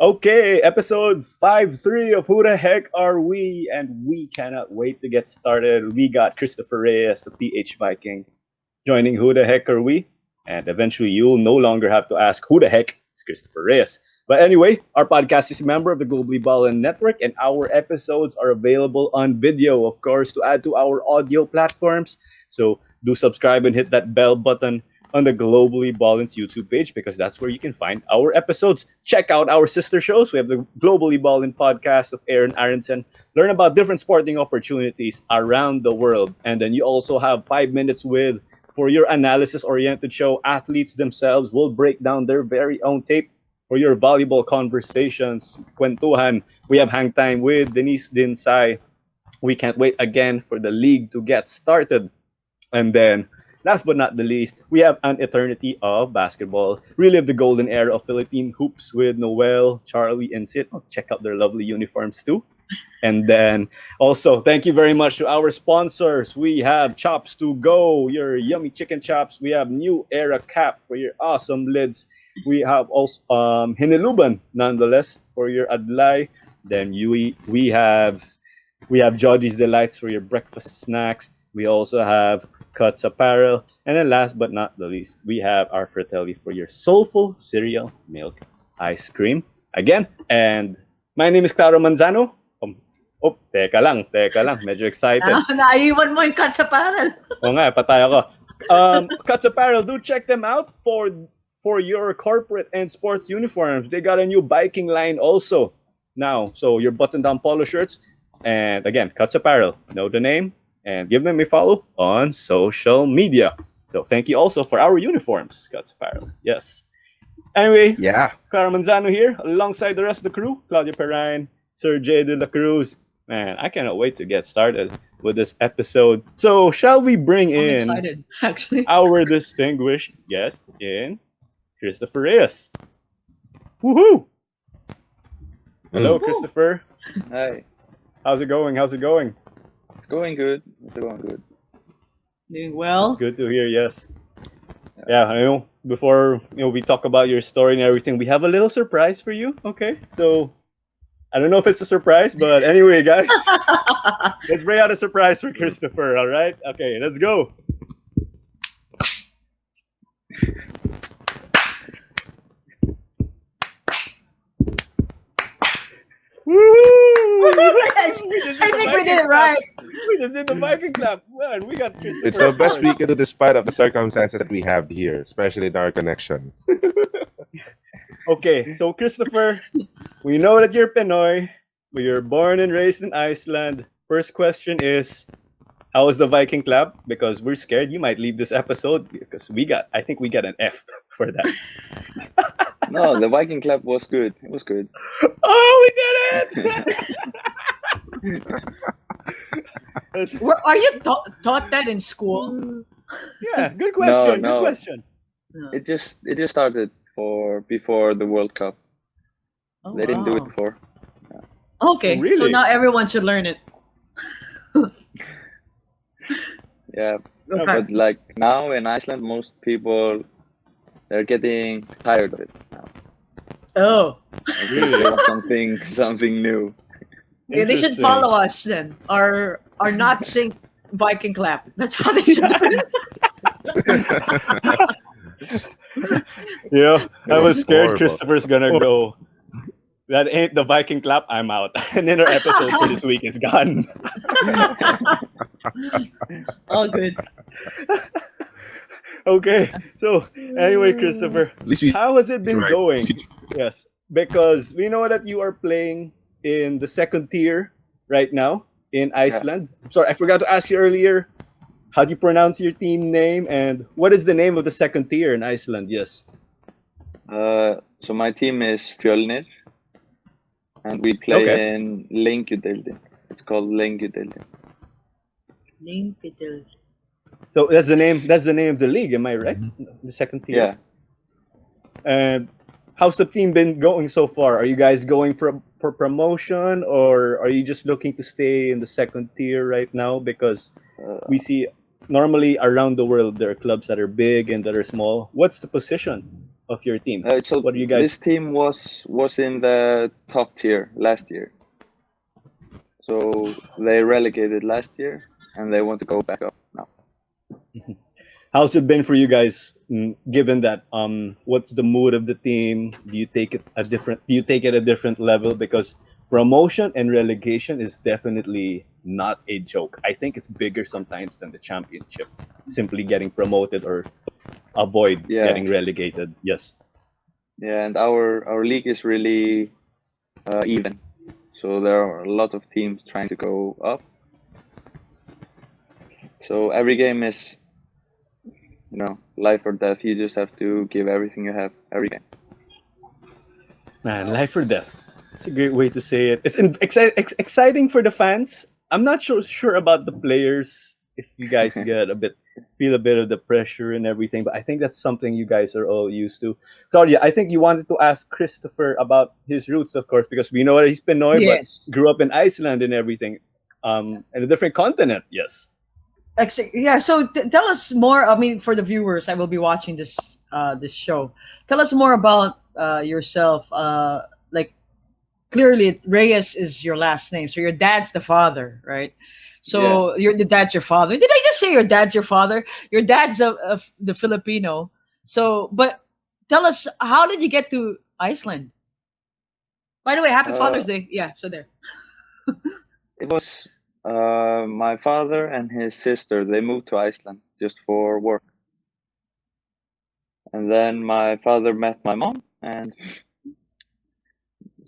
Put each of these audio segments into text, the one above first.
Okay, episode 5-3 of Who the Heck Are We? And we cannot wait to get started. We got Kristófer Reyes, the PH Viking, joining Who the Heck Are We? And eventually you'll no longer have to ask who the heck is Kristófer Reyes. But anyway, our podcast is a member of the Globally Ballin network, and our episodes are available on video, of course, to add to our audio platforms. So do subscribe and hit that bell button on the Globally Ballin's YouTube page, because that's where you can find our episodes. Check out our sister shows. We have the Globally Ballin podcast of Aaron Aronson. Learn about different sporting opportunities around the world. And then you also have 5 minutes with, for your analysis-oriented show. Athletes themselves will break down their very own tape for your volleyball conversations. Kwentuhan. We have Hang Time with Denise Dinsay. We can't wait again for the league to get started. And then, last but not the least, we have An Eternity of Basketball. Relive the golden era of Philippine hoops with Noel, Charlie, and Sid. Oh, check out their lovely uniforms too. And then also, thank you very much to our sponsors. We have Chops to Go, your yummy chicken chops. We have New Era Cap for your awesome lids. We have also Hiniluban, nonetheless, for your adlay. Then we have Jodie's Delights for your breakfast snacks. We also have Cuts Apparel. And then last but not the least, we have our Fratelli for your soulful cereal milk ice cream. Again, and my name is Claro Manzano. Teka lang. Medyo excited. Naiwan mo yung Cuts Apparel. Oo nga, patay ako. Cuts Apparel, do check them out for your corporate and sports uniforms. They got a new biking line also now. So your button-down polo shirts. And again, Cuts Apparel. Know the name. And give them a follow on social media. So thank you also for our uniforms, Cuts Apparel. Yes. Anyway, Claro Manzano here, alongside the rest of the crew, Claudia Perrine, Sir J. De La Cruz. Man, I cannot wait to get started with this episode. So shall we bring in excited, actually, our distinguished guest in Kristófer Reyes. Woohoo! Hello, Kristofer. Hi. How's it going? It's going good. Doing well. It's good to hear, yes. Yeah, I know, before we talk about your story and everything, we have a little surprise for you, okay? So, I don't know if it's a surprise, but anyway, guys, let's bring out a surprise for Kristofer, all right? Okay, let's go. I think we did it right. We just did the Viking clap. Man, we got Kristofer. It's the best we can do despite of the circumstances that we have here, especially in our connection. Okay, so Kristofer, we know that you're Pinoy, but you're born and raised in Iceland. First question is, how was the Viking clap? Because we're scared you might leave this episode because I think we got an F for that. No, the Viking clap was good. It was good. Oh, we did it! Are you taught that in school? Yeah, good question. No. Good question. It just started before the World Cup. Oh, They didn't do it before. Okay, Really? so now everyone should learn it. Yeah, Okay. but like now in Iceland, most people they're getting tired of it now. Oh, They want something new. yeah, they should Interesting. follow us then. Our not sync Viking clap. That's how they should do it. I was scared Horrible. Christopher's gonna go, that ain't the Viking clap, I'm out. And then our episode for this week is gone. All good. Okay, so anyway, Kristofer, At least we how has it been Right. going? Yes, because we know that you are playing in the second tier right now in Iceland. Sorry, I forgot to ask you earlier, how do you pronounce your team name and what is the name of the second tier in Iceland? Yes. So my team is Fjölnir, and we play Okay. in Lengjudeildin. It's called Lengjudeildin. So that's the name of the league, am I right? The second tier. Yeah. And how's the team been going so far? Are you guys going for promotion, or are you just looking to stay in the second tier right now? Because we see normally around the world there are clubs that are big and that are small. What's the position of your team? So What do you guys? this team was in the top tier last year. So they relegated last year, and they want to go back up now. How's it been for you guys? Given that, what's the mood of the team? Do you take it a different level? Because promotion and relegation is definitely not a joke. I think it's bigger sometimes than the championship. Simply getting promoted or avoid getting relegated. Yes. Yeah, and our league is really even. So there are a lot of teams trying to go up. So every game is, life or death. You just have to give everything you have every game. Man, life or death. It's a great way to say it. It's exciting for the fans. I'm not sure about the players. If you guys feel a bit of the pressure and everything, but I think that's something you guys are all used to. Claudia, I think you wanted to ask Kristofer about his roots, of course, because we know that he's Pinoy, Yes. but grew up in Iceland and everything, in a different continent. Yes. Yeah. So tell us more. I mean, for the viewers, I will be watching this show. Tell us more about yourself. Like clearly, Reyes is your last name, so your dad's the father, right? So the dad's your father. Did I just say your dad's your father? Your dad's the Filipino. So, but tell us, how did you get to Iceland? By the way, happy Father's Day. Yeah. So there. It was my father and his sister. They moved to Iceland just for work. And then my father met my mom, and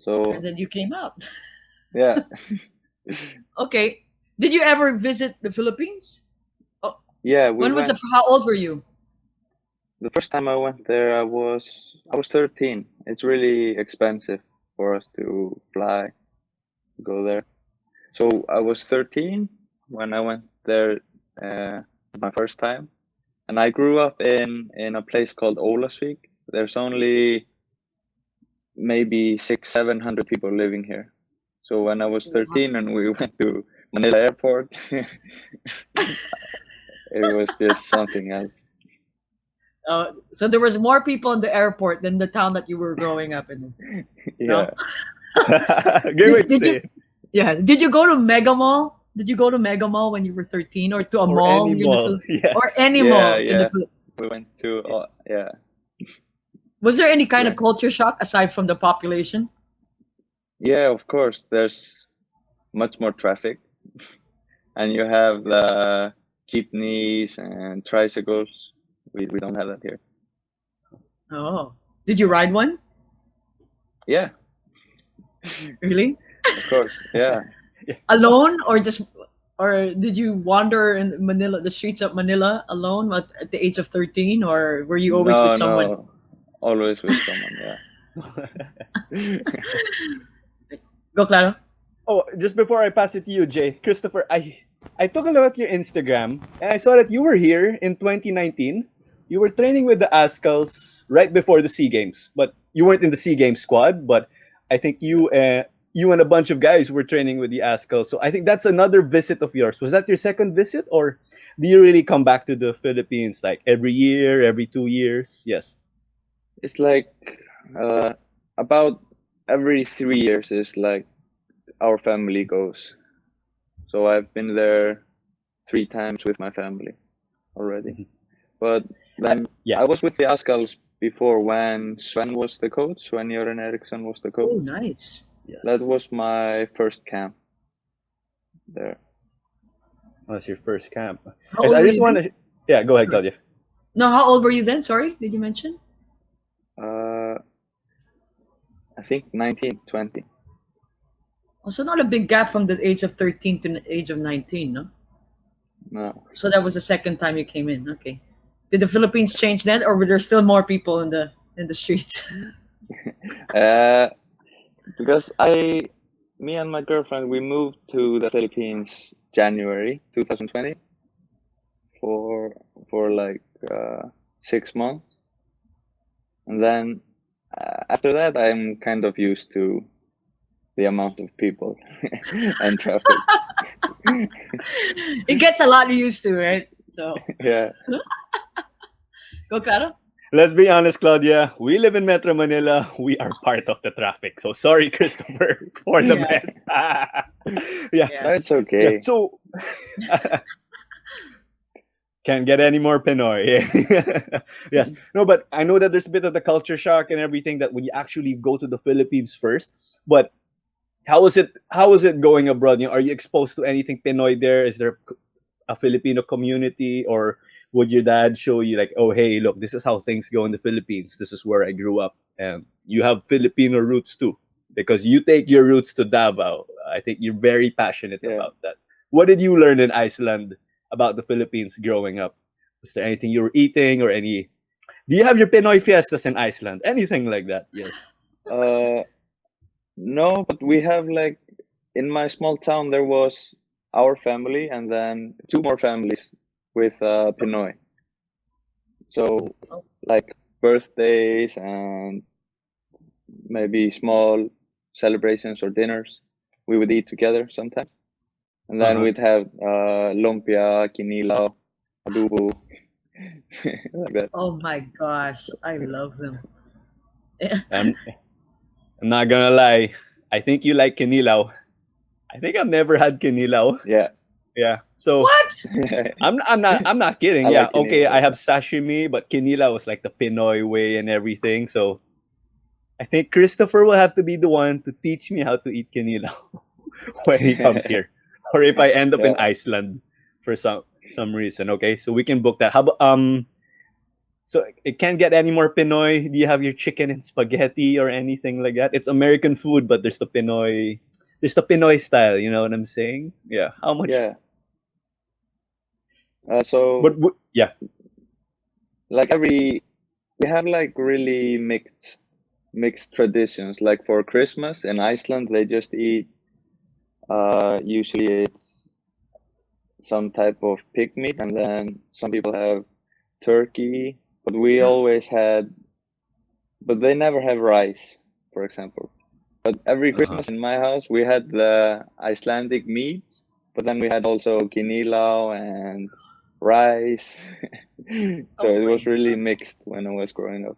And then you came out. yeah. Okay. Did you ever visit the Philippines? Yeah, How old were you? The first time I went there, I was 13. It's really expensive for us to fly, go there. So I was 13 when I went there my first time, and I grew up in a place called Olasvik. There's only maybe 600-700 people living here. So when I was 13 and we went to Manila Airport, it was just something else. So there was more people in the airport than the town that you were growing up in. Yeah. Great way to say it. Yeah. Did you go to Mega Mall? Did you go to Mega Mall when you were 13, or to a mall? Any mall. Yes. Or any mall? Yeah. We went to Was there any kind of culture shock aside from the population? Yeah, of course. There's much more traffic, and you have the jeepneys and tricycles. We don't have that here. Oh, did you ride one? Yeah, Really? of course. Yeah. Alone, or did you wander in Manila, the streets of Manila alone at the age of 13, or were you always with someone? No, always with someone. Yeah. Go, Claro. Oh, just before I pass it to you, Jay, Kristofer, I took a look at your Instagram and I saw that you were here in 2019. You were training with the Azkals right before the SEA Games, but you weren't in the SEA Games squad. But I think you and a bunch of guys were training with the Azkals. So I think that's another visit of yours. Was that your second visit, or do you really come back to the Philippines like every year, every 2 years? Yes. It's like about every 3 years is like our family goes. So I've been there 3 times with my family already. But then I was with the Azkals before when Sven was the coach, when Göran Eriksson was the coach. Oh, nice. Yes. That was my first camp there. That's your first camp. How Yes, old I were just you want then? to. Yeah, go ahead, Claudia. No, how old were you then? Sorry, did you mention? I think 19, 20. Also, not a big gap from the age of 13 to the age of 19, no? No. So that was the second time you came in. Okay. Did the Philippines change then, or were there still more people in the streets? Because me and my girlfriend, we moved to the Philippines January 2020 for like 6 months, and then after that, I'm kind of used to the amount of people and traffic. It gets a lot used to, right? So Yeah. go, Caro. Let's be honest, Claudia. We live in Metro Manila. We are part of the traffic. So sorry, Kristofer, for the Yeah. mess. Yeah. It's Yeah. okay. So can't get any more Pinoy. Yes. No, but I know that there's a bit of the culture shock and everything that when you actually go to the Philippines first. But how is it? How is it going abroad? Are you exposed to anything Pinoy there? Is there a Filipino community, or would your dad show you like, oh, hey, look, this is how things go in the Philippines. This is where I grew up, and you have Filipino roots too, because you take your roots to Davao. I think you're very passionate Yeah. about that. What did you learn in Iceland about the Philippines growing up? Was there anything you were eating or any? Do you have your Pinoy fiestas in Iceland? Anything like that? Yes. No, but we have like in my small town there was our family and then two more families with Pinoy. So like birthdays and maybe small celebrations or dinners, we would eat together sometimes. And then we'd have lumpia, kinilaw, adobo, like that. Oh my gosh, I love them. I'm not gonna lie. I think you like kinilaw. I think I've never had kinilaw. Yeah. Yeah. So What? I'm not kidding. I Yeah. like Okay, kinilaw. I have sashimi, but kinilaw was like the Pinoy way and everything. So I think Kristofer will have to be the one to teach me how to eat kinilaw when he comes here, or if I end up in Yeah. Iceland for some reason. Okay, so we can book that. How about So it can't get any more Pinoy. Do you have your chicken and spaghetti or anything like that? It's American food, but there's the Pinoy style. You know what I'm saying? Yeah. How much? Yeah. So Yeah. like we have like really mixed traditions. Like for Christmas in Iceland, they just eat. Usually it's some type of pig meat, and then some people have turkey. But we always had, but they never have rice, for example. But every Christmas in my house, we had the Icelandic meats, but then we had also kinilaw and rice. So it was really mixed when I was growing up.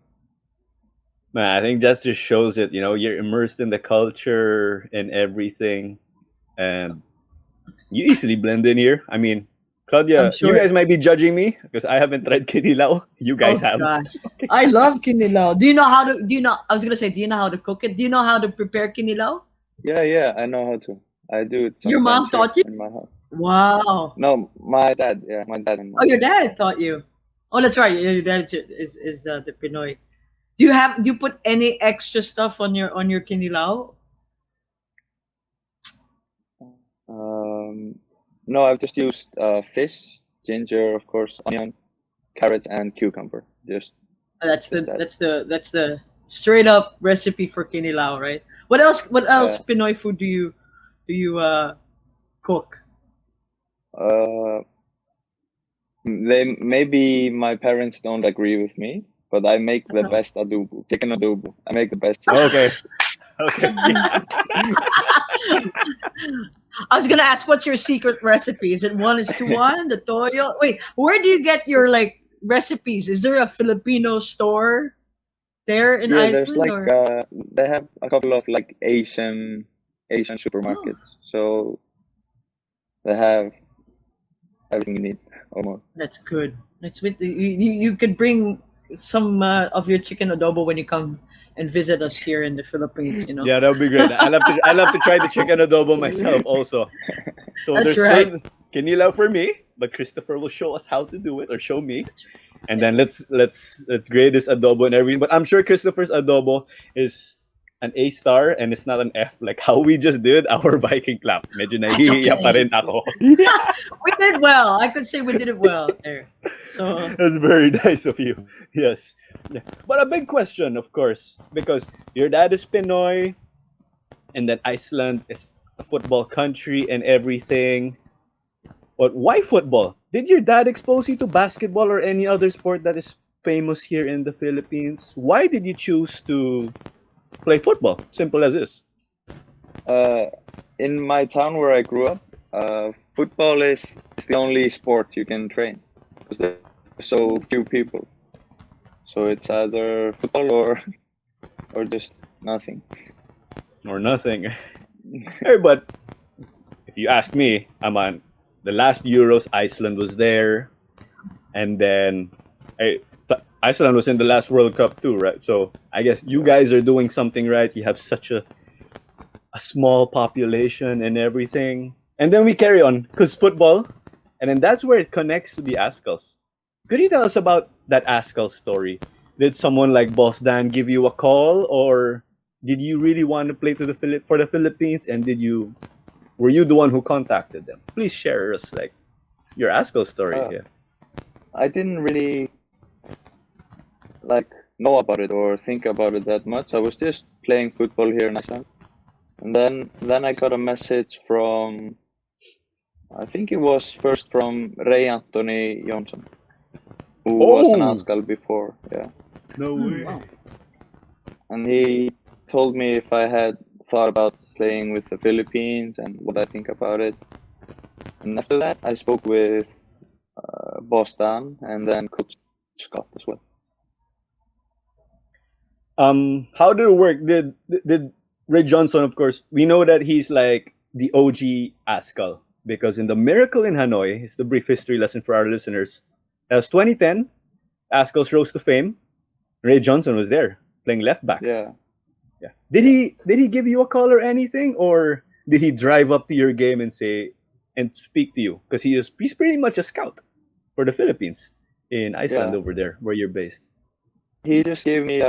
Man, I think that just shows it. You're immersed in the culture and everything, and you easily blend in here. I mean, Claudia, I'm sure. you guys might be judging me because I haven't tried kinilaw. You guys have. Gosh. I love kinilaw. Do you know how to? Do you know? I was gonna say, do you know how to cook it? Do you know how to prepare kinilaw? Yeah, I know how to. I do it. Your mom sometimes taught you? in my house. Wow. No, my dad. Yeah, my dad and Oh, your dad taught you. Oh, that's right. Your dad is the Pinoy. Do you put any extra stuff on your kinilaw? No, I've just used fish, ginger, of course, onion, carrots, and cucumber. Just That's just that. that's the straight up recipe for kinilaw, right? What else? What else Yeah. Pinoy food do you cook? Maybe my parents don't agree with me, but I make the best adobo, chicken adobo. I make the best. Okay. Okay. I was gonna ask, what's your secret recipe? Is it 1:1? The toyo? Wait, where do you get your like recipes? Is there a Filipino store there in Yeah, Iceland? there's like Or? they have a couple of like Asian supermarkets, so they have everything you need almost. That's good. That's with you could bring some of your chicken adobo when you come and visit us here in the Philippines. Yeah, that would be great. I love to try the chicken adobo myself also. So That's there's right. kinilaw for me, but Kristofer will show us how to do it, or show me. And then let's grade this adobo and everything. But I'm sure Kristofer's adobo is an A star and it's not an F, like how we just did our Viking clap. Medyo nahihiya pa rin ako. We did well. I could say we did it well there. So That's very nice of you. Yes. Yeah. But a big question, of course, because your dad is Pinoy and that Iceland is a football country and everything. But why football? Did your dad expose you to basketball or any other sport that is famous here in the Philippines? Why did you choose to play football? Simple as this. In my town where I grew up, football is the only sport you can train because there's so few people. So it's either football or just nothing. Or nothing. Hey, but if you ask me, I'm on the last Euros. Iceland was there, and then Iceland was in the last World Cup too, right? So I guess you guys are doing something right. You have such a small population and everything, and then we carry on because football, and then that's where it connects to the Azkals. Could you tell us about that Azkal story? Did someone like Boss Dan give you a call, or did you really want to play for the Philippines? And were you the one who contacted them? Please share us like your Azkal story. Uh, Yeah. I didn't really like know about it or think about it that much. I was just playing football here in Iceland, and then I got a message from, I think it was first from Ray Jonsson, who was an Oh, Azkal before, yeah. no way. Wow. And he told me if I had thought about playing with the Philippines and what I think about it. And after that, I spoke with Boss Dan and then Coach Scott as well. How did it work? Did Ray Jonsson, of course, we know that he's like the OG Azkal because in the Miracle in Hanoi, it's the brief history lesson for our listeners. That was 2010. Azkals rose to fame. Ray Jonsson was there playing left back. Yeah. Yeah. Did he give you a call or anything, or did he drive up to your game and speak to you? Because he's pretty much a scout for the Philippines in Iceland Yeah. over there where you're based. He just gave me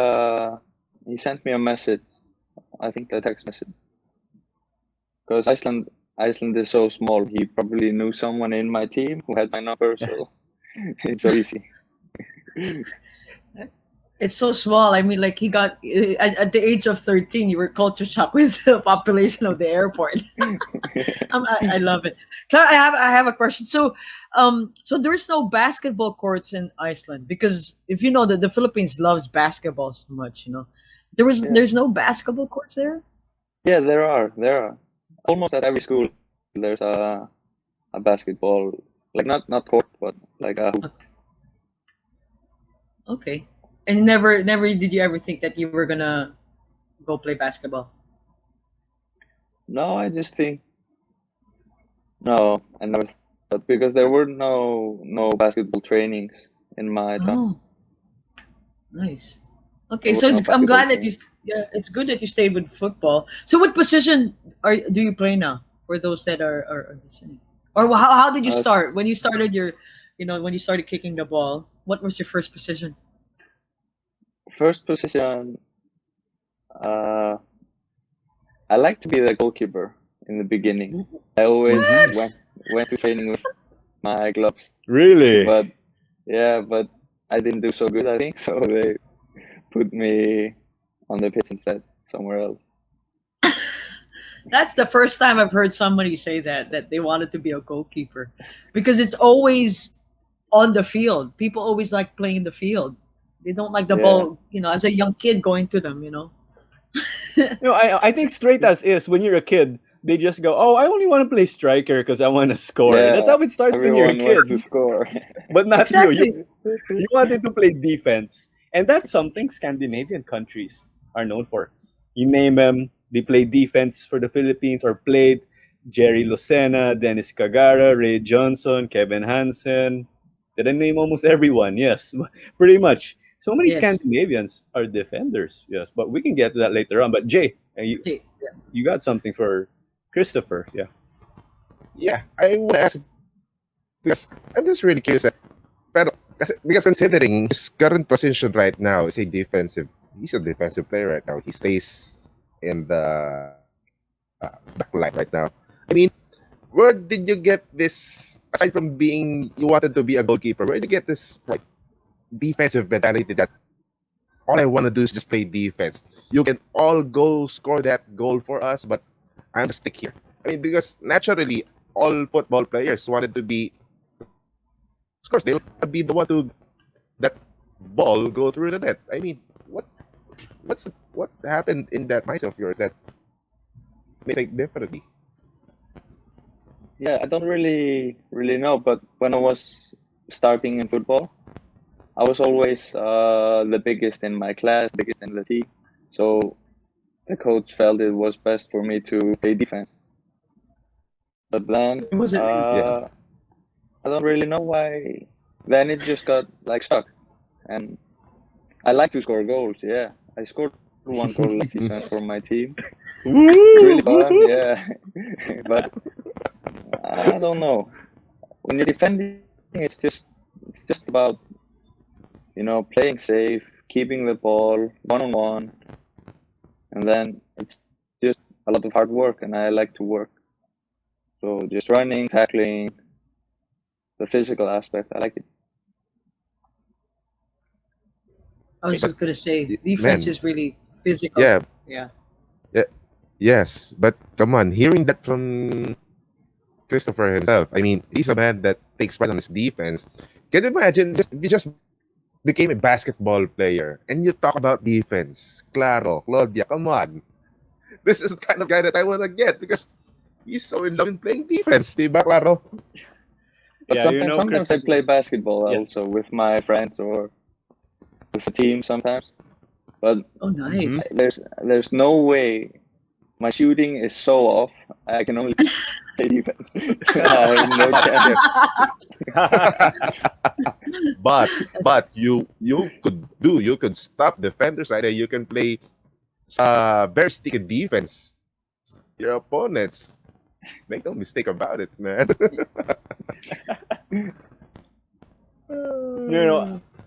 he sent me a message, I think a text message. Because Iceland is so small, he probably knew someone in my team who had my number, so it's so easy. It's so small. I mean, like he got at the age of 13, you were culture shocked with the population of the airport. I love it. Clara, I have a question. So there's no basketball courts in Iceland because if you know that the Philippines loves basketball so much, you know, Yeah. there's no basketball courts there. Yeah, there are. Almost at every school there's a basketball, like not court, but like a hoop. Okay, and never did you ever think that you were gonna go play basketball? No, I just think no, I never thought because there were no basketball trainings in my time. Oh, nice. Okay, There so was no I'm basketball glad that you. training. Yeah, it's good that you stayed with football. So, what position do you play now? For those that are listening, or how did you Uh, s- start? When you started when you started kicking the ball, what was your first position? First position, uh, I like to be the goalkeeper in the beginning. I always Mhm. went to training with my gloves, Really? but yeah, but I didn't do so good, I think, so they put me on the pitch instead, somewhere else. That's the first time I've heard somebody say that they wanted to be a goalkeeper, because it's always on the field. People always like playing in the field. They don't like the Yeah, ball, as a young kid going to them. I think straight as is when you're a kid, they just go, "Oh, I only want to play striker because I want to score." That's yeah. how it starts when you're a Everyone wants to kid. score. But not you. You Exactly. you wanted to play defense, and that's something Scandinavian countries are known for. You name them, they play defense for the Philippines or played. Jerry Lucena, Dennis Cagara, Ray Johnson, Kevin Hansen. Did I name almost everyone? Yes, pretty much. So many Yes. Scandinavians are defenders. Yes, but we can get to that later on. But Jay, Okay. you got something for Kristofer? Yeah. Yeah, I want to ask because I'm just really curious. Because considering his current position right now is he's a defensive player right now. He stays in the back line right now. I mean, where did you get this? Aside from being, you wanted to be a goalkeeper. Where did you get this like defensive mentality that all I want to do is just play defense? You can all go score that goal for us, but I'm gonna stick here. I mean, because naturally, all football players wanted to be. Of course, they will be the one to that ball go through the net. I mean, what happened in that mindset of yours that made it differently? Yeah, I don't really know, but when I was starting in football, I was always the biggest in my class, biggest in the team. So the coach felt it was best for me to play defense. But then Was it? Yeah. I don't really know why. Then it just got like stuck, and I like to score goals. Yeah, I scored one goal last season for my team. It's really fun. Yeah, but I don't know. When you're defending, it's just about playing safe, keeping the ball 1-on-1, and then it's just a lot of hard work, and I like to work. So just running, tackling, the physical aspect, I like it. I was But just gonna say man, defense is really physical. yeah, Yeah. yeah, yes. But come on, hearing that from Kristofer himself, I mean, he's a man that takes pride on his defense. Can you imagine if you just became a basketball player and you talk about defense? Claro, Claudia, come on. This is the kind of guy that I want to get because he's so in love in playing defense, diba, Claro? But Yeah, sometimes I Christopher. play basketball Yes. also with my friends or with the team sometimes. But Oh, nice. there's no way my shooting is so off. I can only play defense. I have no chance. But you could stop defenders right there. You can play very sticky defense. Your opponents. Make no mistake about it, man.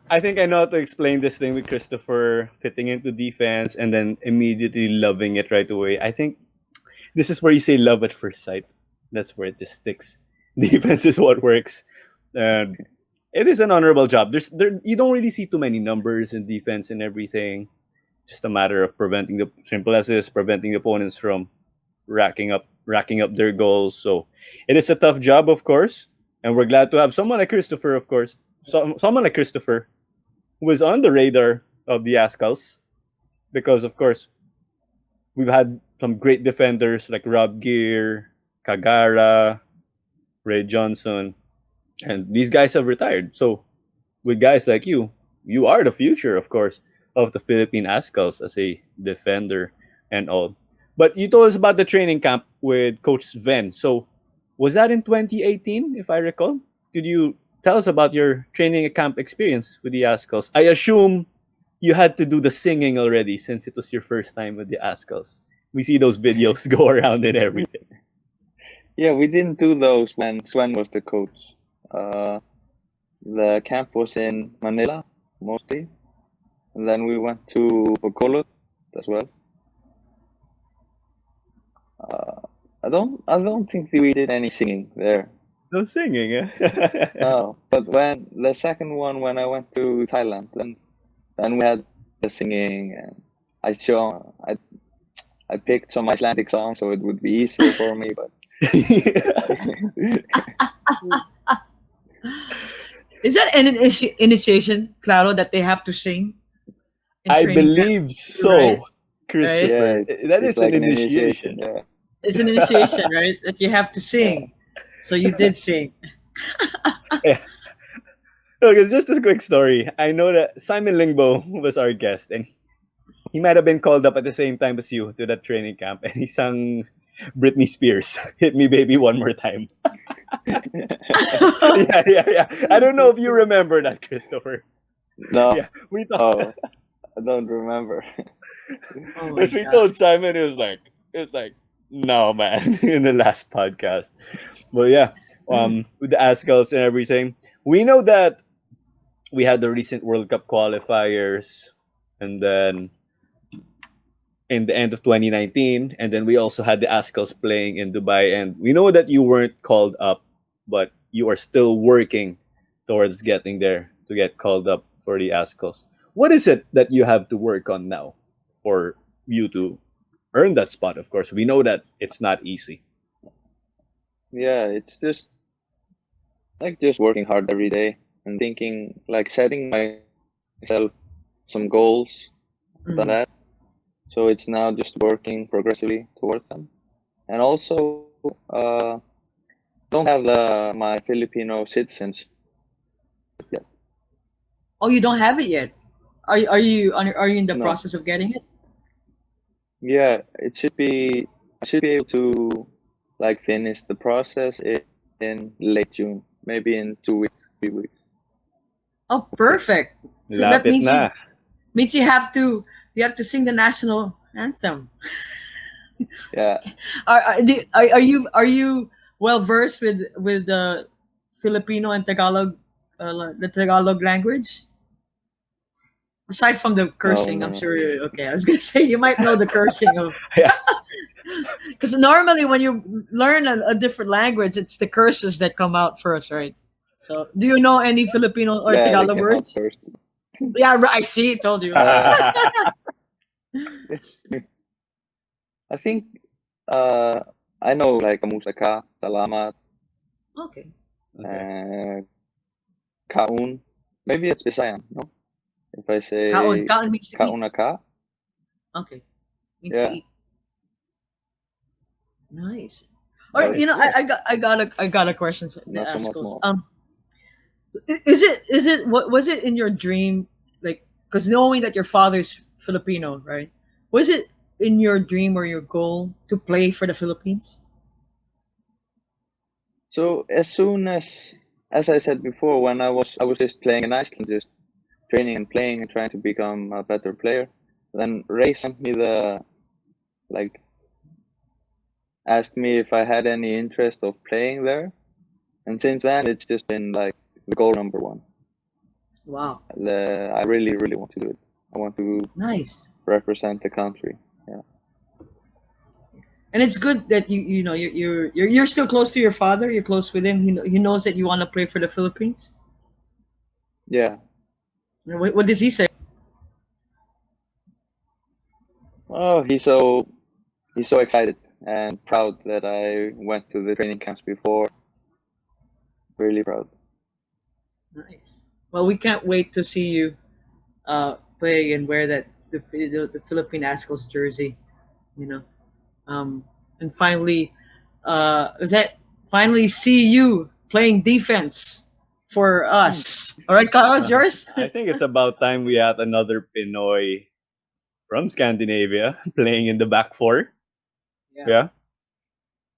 I think I know how to explain this thing with Christopher fitting into defense and then immediately loving it right away. I think this is where you say love at first sight. That's where it just sticks. Defense is what works. And it is an honorable job. You don't really see too many numbers in defense and everything. Just a matter of preventing preventing the opponents from racking up their goals. So it is a tough job, of course, and we're glad to have someone like Kristofer, of course, someone like Kristofer, who is on the radar of the Azkals, because of course we've had some great defenders like Rob Gear, Kagara, Ray Jonsson, and these guys have retired. So with guys like you are the future, of course, of the Philippine Azkals as a defender and all. But you told us about the training camp with Coach Sven. So was that in 2018, if I recall? Could you tell us about your training camp experience with the Azkals? I assume you had to do the singing already since it was your first time with the Azkals. We see those videos go around and everything. Yeah, we didn't do those when Sven was the coach. The camp was in Manila mostly, and then we went to Bacolod as well. I don't think we did any singing there. No singing, eh? No, but when the second one, when I went to Thailand, then we had the singing, and I picked some Icelandic songs so it would be easier for me. But Is that an initiation, Claro, that they have to sing? in I training camp? believe so, Right? Christopher. yeah, That it's is an like initiation. Yeah. It's an initiation, right? That you have to sing. So you did sing. Yeah. Look, it's just a quick story. I know that Simon Lingbo was our guest, and he might have been called up at the same time as you to that training camp, and he sang Britney Spears, "Hit Me Baby One More Time." Yeah. I don't know if you remember that, Christopher. No, Yeah, we thought I don't remember. Oh my as we God. told Simon, it was like, no, man, in the last podcast. But yeah, with the Azkals and everything, we know that we had the recent World Cup qualifiers, and then in the end of 2019, and then we also had the Azkals playing in Dubai, and we know that you weren't called up, but you are still working towards getting there to get called up for the Azkals. What is it that you have to work on now for you to earn that spot? Of course, we know that it's not easy. Yeah, it's just working hard every day and thinking, like setting myself some goals than Mm. that. So it's now just working progressively towards them. And also, don't have my Filipino citizenship yet. Oh, you don't have it yet. Are you in the No. process of getting it? Yeah, it should be. I should be able to like finish the process in late June, maybe in 2 weeks, 3 weeks. Oh, perfect. So that Lapit na. means you have to sing the national anthem. Yeah, Are you well versed with the Filipino and Tagalog, the Tagalog language? Aside from the cursing, no, I'm no. sure. Okay, I was gonna say you might know the cursing of, Yeah. because normally when you learn a different language, it's the curses that come out first, right? So, do you know any Filipino or Yeah, they Tagalog came out words? first. Yeah, right. I see. Told you. I think I know like kamusta ka, salamat, Okay. Okay. kaun. Maybe it's Bisayan, no? If I say Kaon means to eat. kauna ka, Okay, means yeah. to eat. Nice. All right, Nice. you know, I got a question to Not so much Azkals. more. Is it what was it in your dream, like, because knowing that your father's Filipino, right? Was it in your dream or your goal to play for the Philippines? So as soon as I said before, when I was just playing in Iceland, just training and playing and trying to become a better player. Then Ray sent me asked me if I had any interest of playing there, and since then it's just been like the goal number one. Wow, I really really want to do it. I want to nice. represent the country. Yeah. And it's good that you know you're still close to your father. You're close with him. He knows that you want to play for the Philippines. Yeah. What does he say? Oh, he's so excited and proud that I went to the training camps before. Really proud. Nice. Well, we can't wait to see you play and wear the Philippine Azkals jersey. You know, and finally, is that finally see you playing defense for us. All right, Carlos, yours. I think it's about time we had another Pinoy from Scandinavia playing in the back four. Yeah.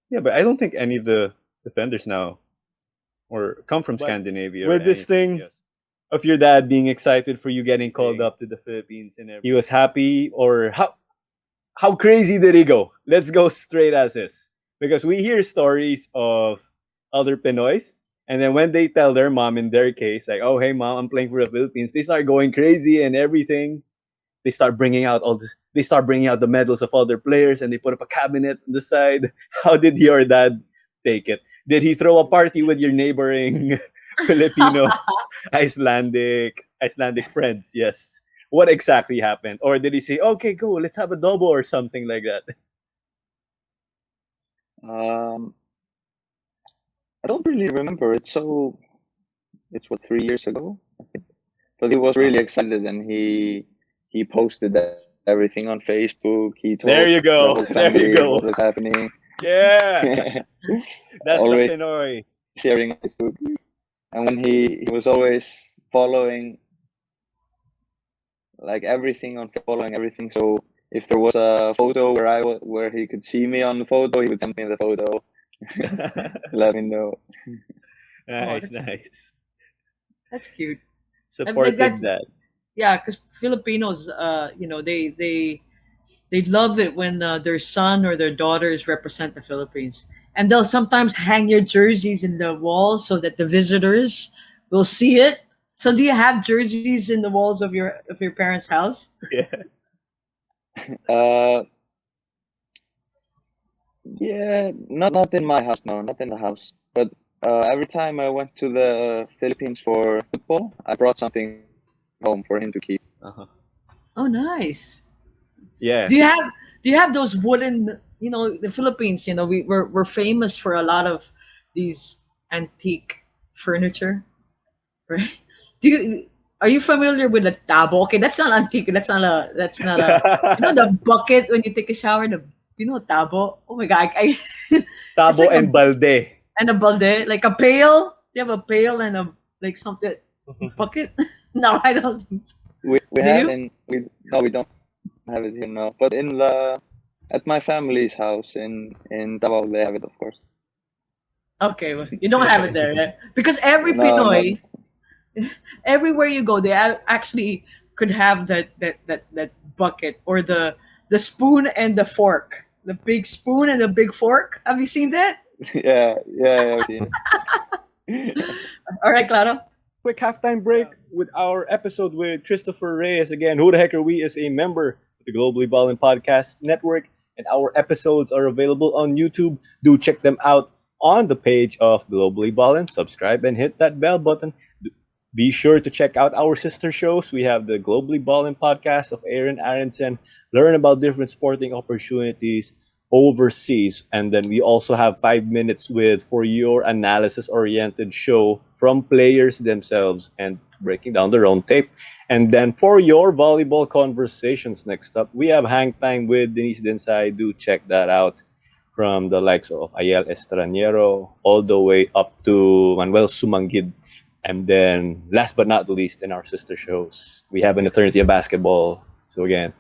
Yeah, but I don't think any of the defenders now or come from Scandinavia. With this thing of your dad being excited for you getting called up to the Philippines and everything, he was happy, or how crazy did he go? Let's go straight as is. Because we hear stories of other Pinoys, and then when they tell their mom, in their case, like, oh, hey, mom, I'm playing for the Philippines, they start going crazy and everything. They start bringing out the medals of other players, and they put up a cabinet on the side. How did your dad take it? Did he throw a party with your neighboring Filipino Icelandic friends? Yes. What exactly happened? Or did he say, okay, go, let's have a double or something like that? I don't really remember. It's what, 3 years ago, I think. But he was really excited, and he posted everything on Facebook. He told There you go. the whole There you family go. what was happening. Yeah. That's Always the Pinoy. sharing on Facebook. And when he was always following like everything following everything. So if there was a photo where he could see me on the photo, he would send me the photo. Let me know. Nice, nice. That's cute. Supported that. Yeah, because Filipinos, you know, they love it when their son or their daughters represent the Philippines, and they'll sometimes hang your jerseys in the walls so that the visitors will see it. So, do you have jerseys in the walls of your parents' house? Yeah. Yeah, not in my house. No, not in the house. But every time I went to the Philippines for football, I brought something home for him to keep. Uh-huh. Oh, nice. Yeah. Do you have those wooden? You know, the Philippines. You know, we're famous for a lot of these antique furniture, right? Are you familiar with the tabo? Okay, that's not antique. That's not a. You know the bucket when you take a shower. You know tabo. Oh my god, Tabo like and balde. And a balde, like a pail. You have a pail and a like something bucket. No, I don't think so. We Do have you? in we don't have it here now, but in the at my family's house in Davao they have it, of course. Okay, well, you don't have it there, yeah? Because every No, not Pinoy, everywhere you go, they actually could have that bucket or the spoon and the fork, the big spoon and the big fork. Have you seen that? yeah, I've seen it. All right, Claro. Quick halftime break with our episode with Kristófer Reyes. Again, Who the Heck Are We is a member of the Globally Ballin Podcast Network, and our episodes are available on YouTube. Do check them out on the page of Globally Ballin. Subscribe and hit that bell button. Be sure to check out our sister shows. We have the Globally Ballin Podcast of Aaron Aronson. Learn about different sporting opportunities overseas, and then we also have 5 minutes with for your analysis oriented show from players themselves and breaking down their own tape. And then for your volleyball conversations, next up we have Hang Time with Denise Densai. Do check that out, from the likes of Ayel Estranero all the way up to Manuel Sumangid. And then last but not least, in our sister shows, we have an Eternity of Basketball. So again,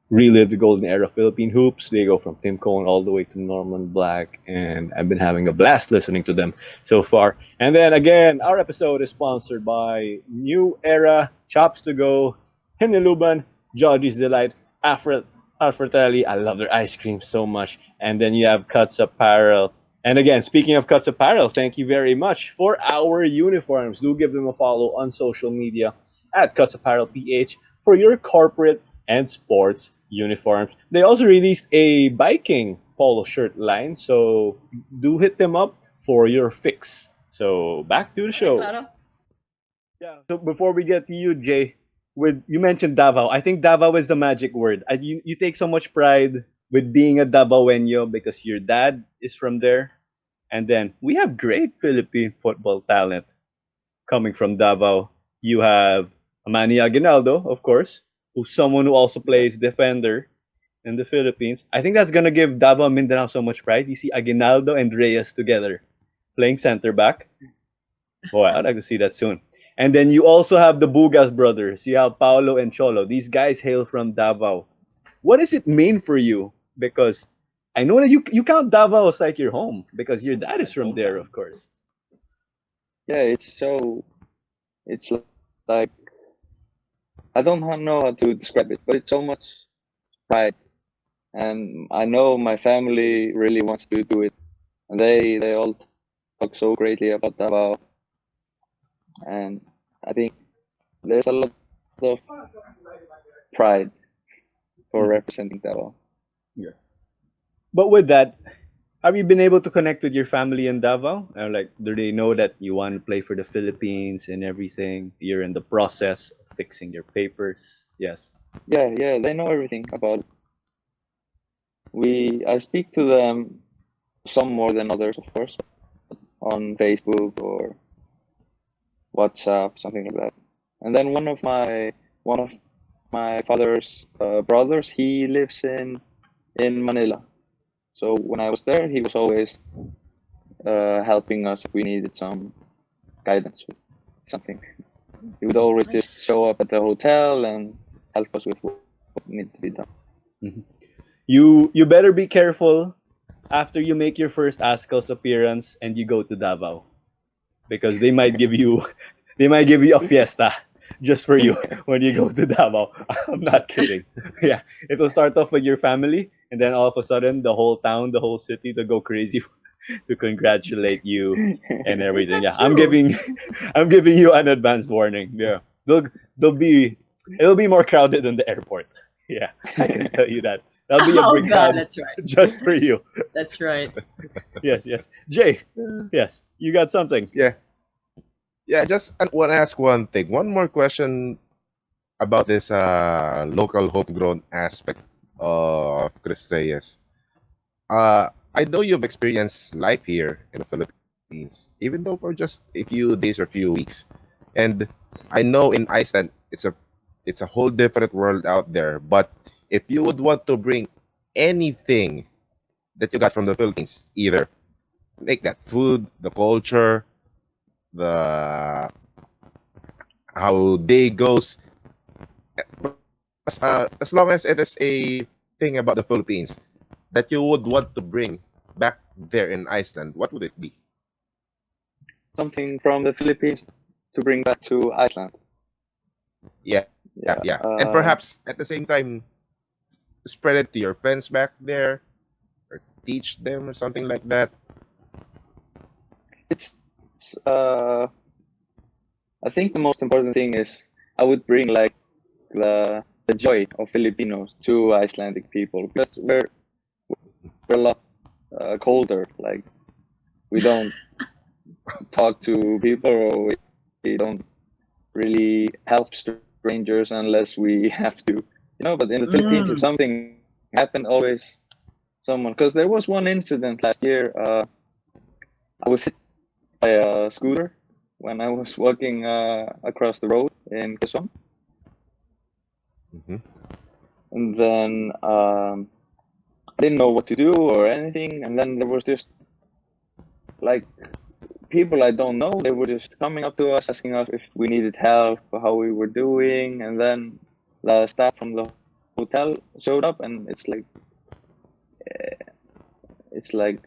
relive the golden era of Philippine hoops. They go from Tim Cohn all the way to Norman Black, and I've been having a blast listening to them so far. And then again, our episode is sponsored by New Era, Chops to Go, Hiniluban, Jolly's Delight, Alfretelli. I love their ice cream so much. And then you have Cuts Apparel. And again, speaking of Cuts Apparel, thank you very much for our uniforms. Do give them a follow on social media at Cuts Apparel PH for your corporate and sports uniforms. They also released a biking polo shirt line, so do hit them up for your fix. So back to the show. Claro. Yeah. So before we get to you, Jay, with you mentioned Davao. I think Davao is the magic word. You take so much pride with being a Davaoenyo because your dad is from there, and then we have great Philippine football talent coming from Davao. You have Manny Aguinaldo, of course, who's someone who also plays defender in the Philippines. I think that's gonna give Davao Mindanao so much pride. You see Aguinaldo and Reyes together playing center back. Boy, I'd like to see that soon. And then you also have the Bugas brothers. You have Paolo and Cholo. These guys hail from Davao. What does it mean for you? Because I know that you count Davao as like your home because your dad is from there, of course. Yeah, it's like I don't know how to describe it, but it's so much pride, and I know my family really wants to do it, and they all talk so greatly about Davao, and I think there's a lot of pride for representing Davao. Yeah. But with that, have you been able to connect with your family in Davao? Like, do they know that you want to play for the Philippines and everything? You're in the process of fixing your papers. Yes. Yeah, they know everything about it. I speak to them, some more than others, of course, on Facebook or WhatsApp, something like that. And then one of my father's brothers, he lives in Manila. So when I was there, he was always helping us if we needed some guidance with something. He would always just show up at the hotel and help us with what needed to be done. Mm-hmm. You better be careful after you make your first Azkals appearance and you go to Davao, because they might give you a fiesta just for you when you go to Davao. I'm not kidding. Yeah, it'll start off with your family, and then all of a sudden the whole town, the whole city, to go crazy to congratulate you and everything. Yeah, I'm giving you an advanced warning. Yeah, it'll be more crowded than the airport. Yeah, I can tell you that. That'll be a big crowd. That's right. Just for you. That's right. Yes. Jay, yes, you got something. Yeah. I just want to ask one thing. One more question about this local homegrown aspect of Chris Reyes. I know you've experienced life here in the Philippines, even though for just a few days or few weeks. And I know in Iceland, it's a whole different world out there. But if you would want to bring anything that you got from the Philippines, either like that food, the culture, the how day goes. As long as it is a thing about the Philippines that you would want to bring back there in Iceland, what would it be? Something from the Philippines to bring back to Iceland. Yeah. And perhaps at the same time, spread it to your friends back there, or teach them or something like that. It's I think the most important thing is I would bring like the joy of Filipinos to Icelandic people, because we're a lot colder. Like, we don't talk to people, or we don't really help strangers unless we have to, But in the Philippines, if something happened, always someone. Because there was one incident last year. I was hit by a scooter when I was walking across the road in Quezon. Mm-hmm. And then I didn't know what to do or anything. And then there was just like people I don't know. They were just coming up to us, asking us if we needed help, or how we were doing. And then the staff from the hotel showed up, and it's like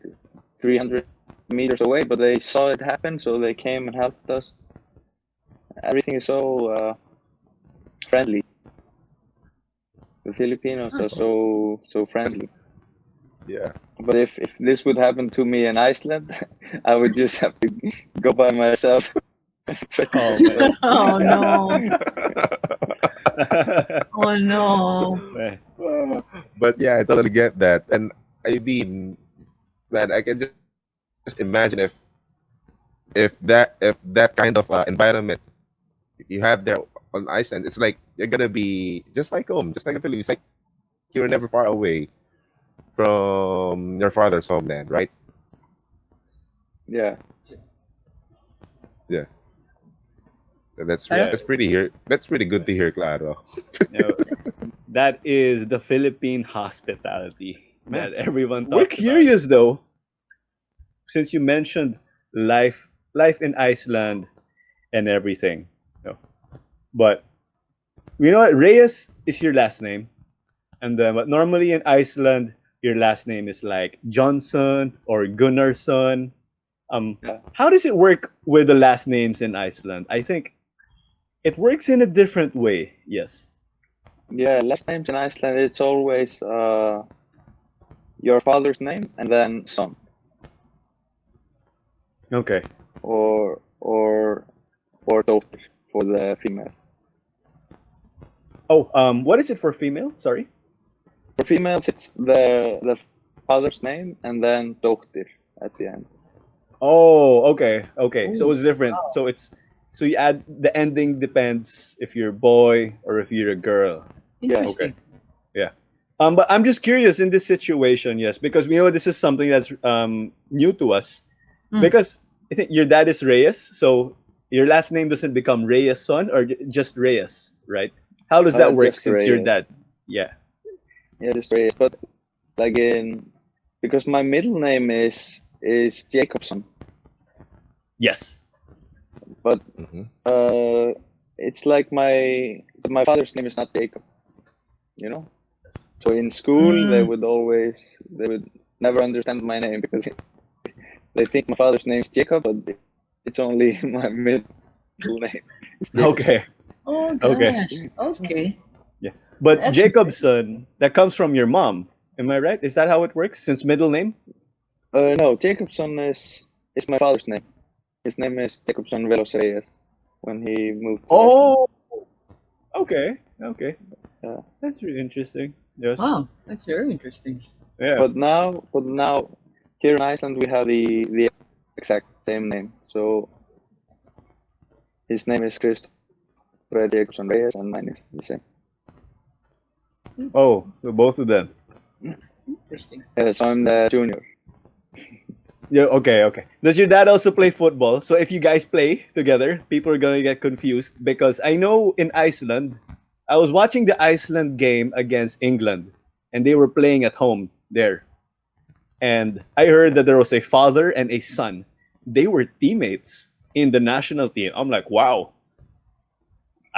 300 meters away, but they saw it happen, so they came and helped us. Everything is so friendly. The Filipinos are so friendly. Yeah. But if this would happen to me in Iceland, I would just have to go by myself. Oh, man. Oh no! Oh no! But yeah, I totally get that. And I mean, man, I can just imagine if that kind of environment you have there on Iceland, it's like you're gonna be just like home, just like the Philippines. Like you're never far away from your father's homeland, right? Yeah. Yeah. That's Yeah. That's pretty good to hear, Claro. That is the Philippine hospitality that everyone talks We're about. curious though, since you mentioned life in Iceland and everything. But you know what? Reyes is your last name. And then but normally in Iceland, your last name is like Jonsson or Gunnarsson. Yeah. How does it work with the last names in Iceland? I think it works in a different way. Yes. Yeah, last names in Iceland, it's always your father's name and then son, Okay. or daughter for the female. Oh, what is it for female? Sorry. For females, it's the father's name and then daughter at the end. Oh, okay. Okay. So Ooh, it's different. wow. So you add the ending depends if you're a boy or if you're a girl. Interesting. Yeah. But I'm just curious in this situation, yes, because we know this is something that's new to us. Mm. Because I think your dad is Reyes, so your last name doesn't become Reyes son or just Reyes, right? How does that work Just since your Reyes. dad? Yeah. Yeah, just Reyes. But like because my middle name is Jacobson, Yes. but Mhm. it's like my father's name is not Jacob, So in school they would never understand my name because they think my father's name is Jacob, but it's only my middle name. It's Jacobson. Okay. Oh Okay. gosh. Okay. Yeah. But That's Jacobson, that comes from your mom. Am I right? Is that how it works? Since middle name? No, Jacobson is my father's name. His name is Jacobson Velos Reyes when he moved to Iceland. Oh. Okay. Okay. Yeah. That's really interesting. Yes. Wow, that's very interesting. Yeah. But now here in Iceland we have the exact same name. So his name is Kristófer Jacobson Reyes, and mine is the same. Oh, so both of them. Interesting. So I'm the junior. Yeah, okay, okay. Does your dad also play football? So if you guys play together, people are gonna get confused because I know in Iceland, I was watching the Iceland game against England, and they were playing at home there. And I heard that there was a father and a son. They were teammates in the national team. I'm like, wow.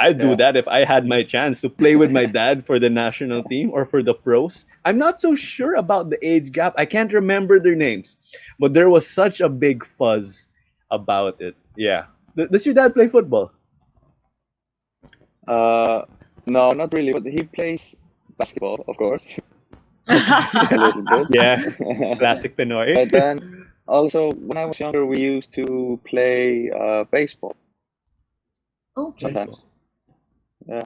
I'd do Yeah. that if I had my chance to play with my dad for the national team or for the pros. I'm not so sure about the age gap. I can't remember their names, but there was such a big fuzz about it. Yeah. Does your dad play football? No, not really. But he plays basketball, of course, a little bit. Yeah. Classic Pinoy. But then also, when I was younger, we used to play baseball Okay. sometimes. Yeah.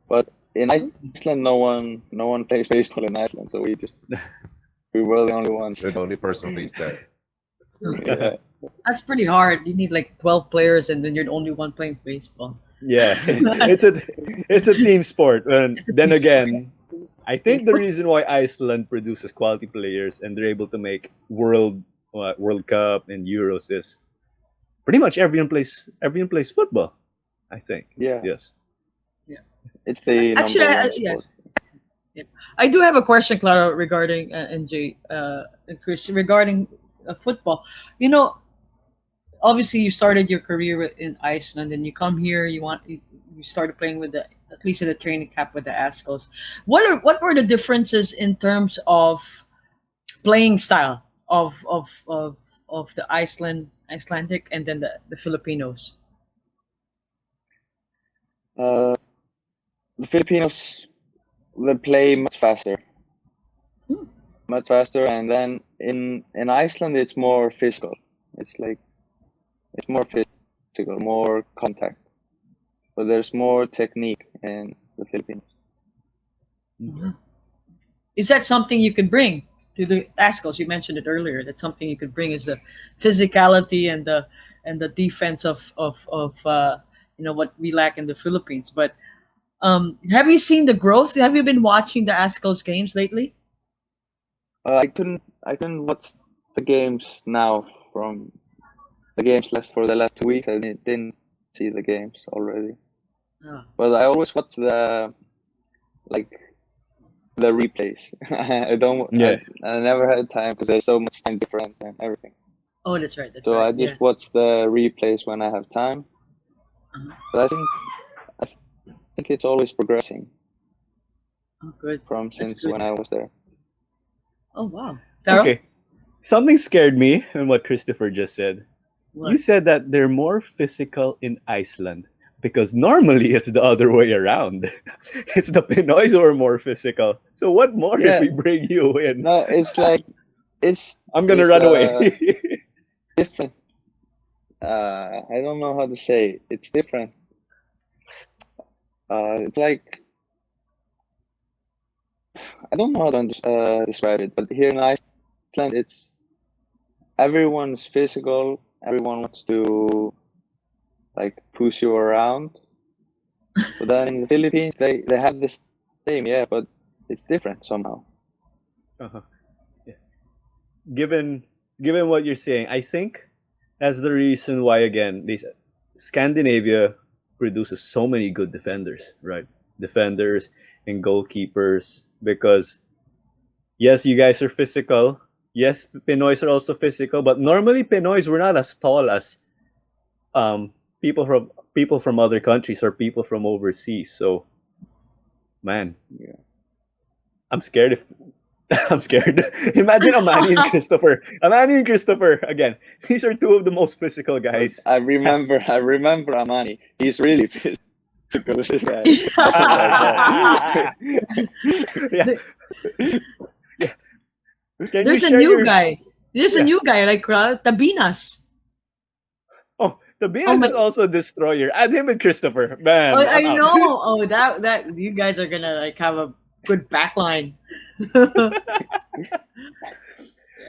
But in Iceland, no one plays baseball in Iceland, so we were the only ones. You're the only person who plays that. Yeah. That's pretty hard. You need like 12 players, and then you're the only one playing baseball. Yeah. It's a team sport. And It's a then team again, I think the reason why Iceland produces quality players and they're able to make World Cup and Euros is pretty much everyone plays football. I think. Yeah. Yes. It's the Actually, number one yeah. sport. I do have a question, Clara, regarding NJ and Chris, regarding football. You know, obviously you started your career in Iceland, and you come here. You started playing with at least in the training camp with the Azkals. What were the differences in terms of playing style of the Icelandic and then the Filipinos? The Filipinos, they play much faster. Much faster, and then in Iceland it's more physical. It's more physical, more contact. But there's more technique in the Philippines. Is that something you could bring to the Azkals? You mentioned it earlier. That's something you could bring is the physicality and the defense of what we lack in the Philippines. But have you seen the growth? Have you been watching the Azkals games lately? I couldn't watch the games now from the games for the last 2 weeks. I didn't see the games already. Oh. But I always watch the replays. I never had time because there's so much time difference and everything. Oh, that's right. So I just watch the replays when I have time. But I think it's always progressing. Oh, good. Since good. when I was there. Oh, wow. Carol? Okay. Something scared me in what Kristofer just said. What? You said that they're more physical in Iceland because normally it's the other way around. It's the Pinoys who are more physical. So what more if we bring you in? No, I'm gonna run away. Different. I don't know how to say. It's different. It's like I don't know how to describe it, but here in Iceland, it's everyone's physical. Everyone wants to push you around. But then in the Philippines, they have the same, but it's different somehow. Uh-huh. Yeah. Given what you're saying, I think that's the reason why Scandinavia produces so many good defenders, right? Defenders and goalkeepers, because yes, you guys are physical. Yes, Pinoys are also physical, but normally Pinoys were not as tall as people from other countries or people from overseas. So, man, I'm scared. I'm scared. Imagine Amani and Kristofer. Amani and Kristofer again. These are two of the most physical guys. I remember Amani. He's really physical. This guy. Yeah. There's a new guy. There's a new guy like Tabinas. Oh, Tabinas is also a destroyer. Add him and Kristofer. Man. Oh, I know. Oh, that you guys are gonna have a good backline.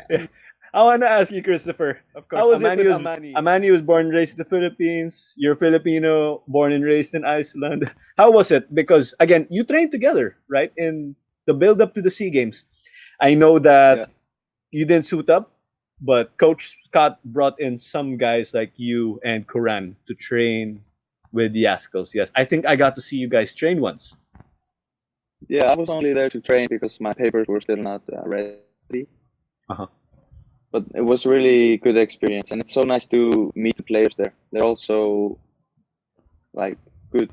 Yeah. I want to ask you, Kristofer. Of course, Amani was born and raised in the Philippines. You're Filipino, born and raised in Iceland. How was it? Because again, you trained together, right? In the build up to the SEA Games. I know that you didn't suit up, but Coach Scott brought in some guys like you and Kuran to train with the Azkals. Yes, I think I got to see you guys train once. Yeah, I was only there to train because my papers were still not ready. But it was really good experience, and it's so nice to meet the players there. They're also good,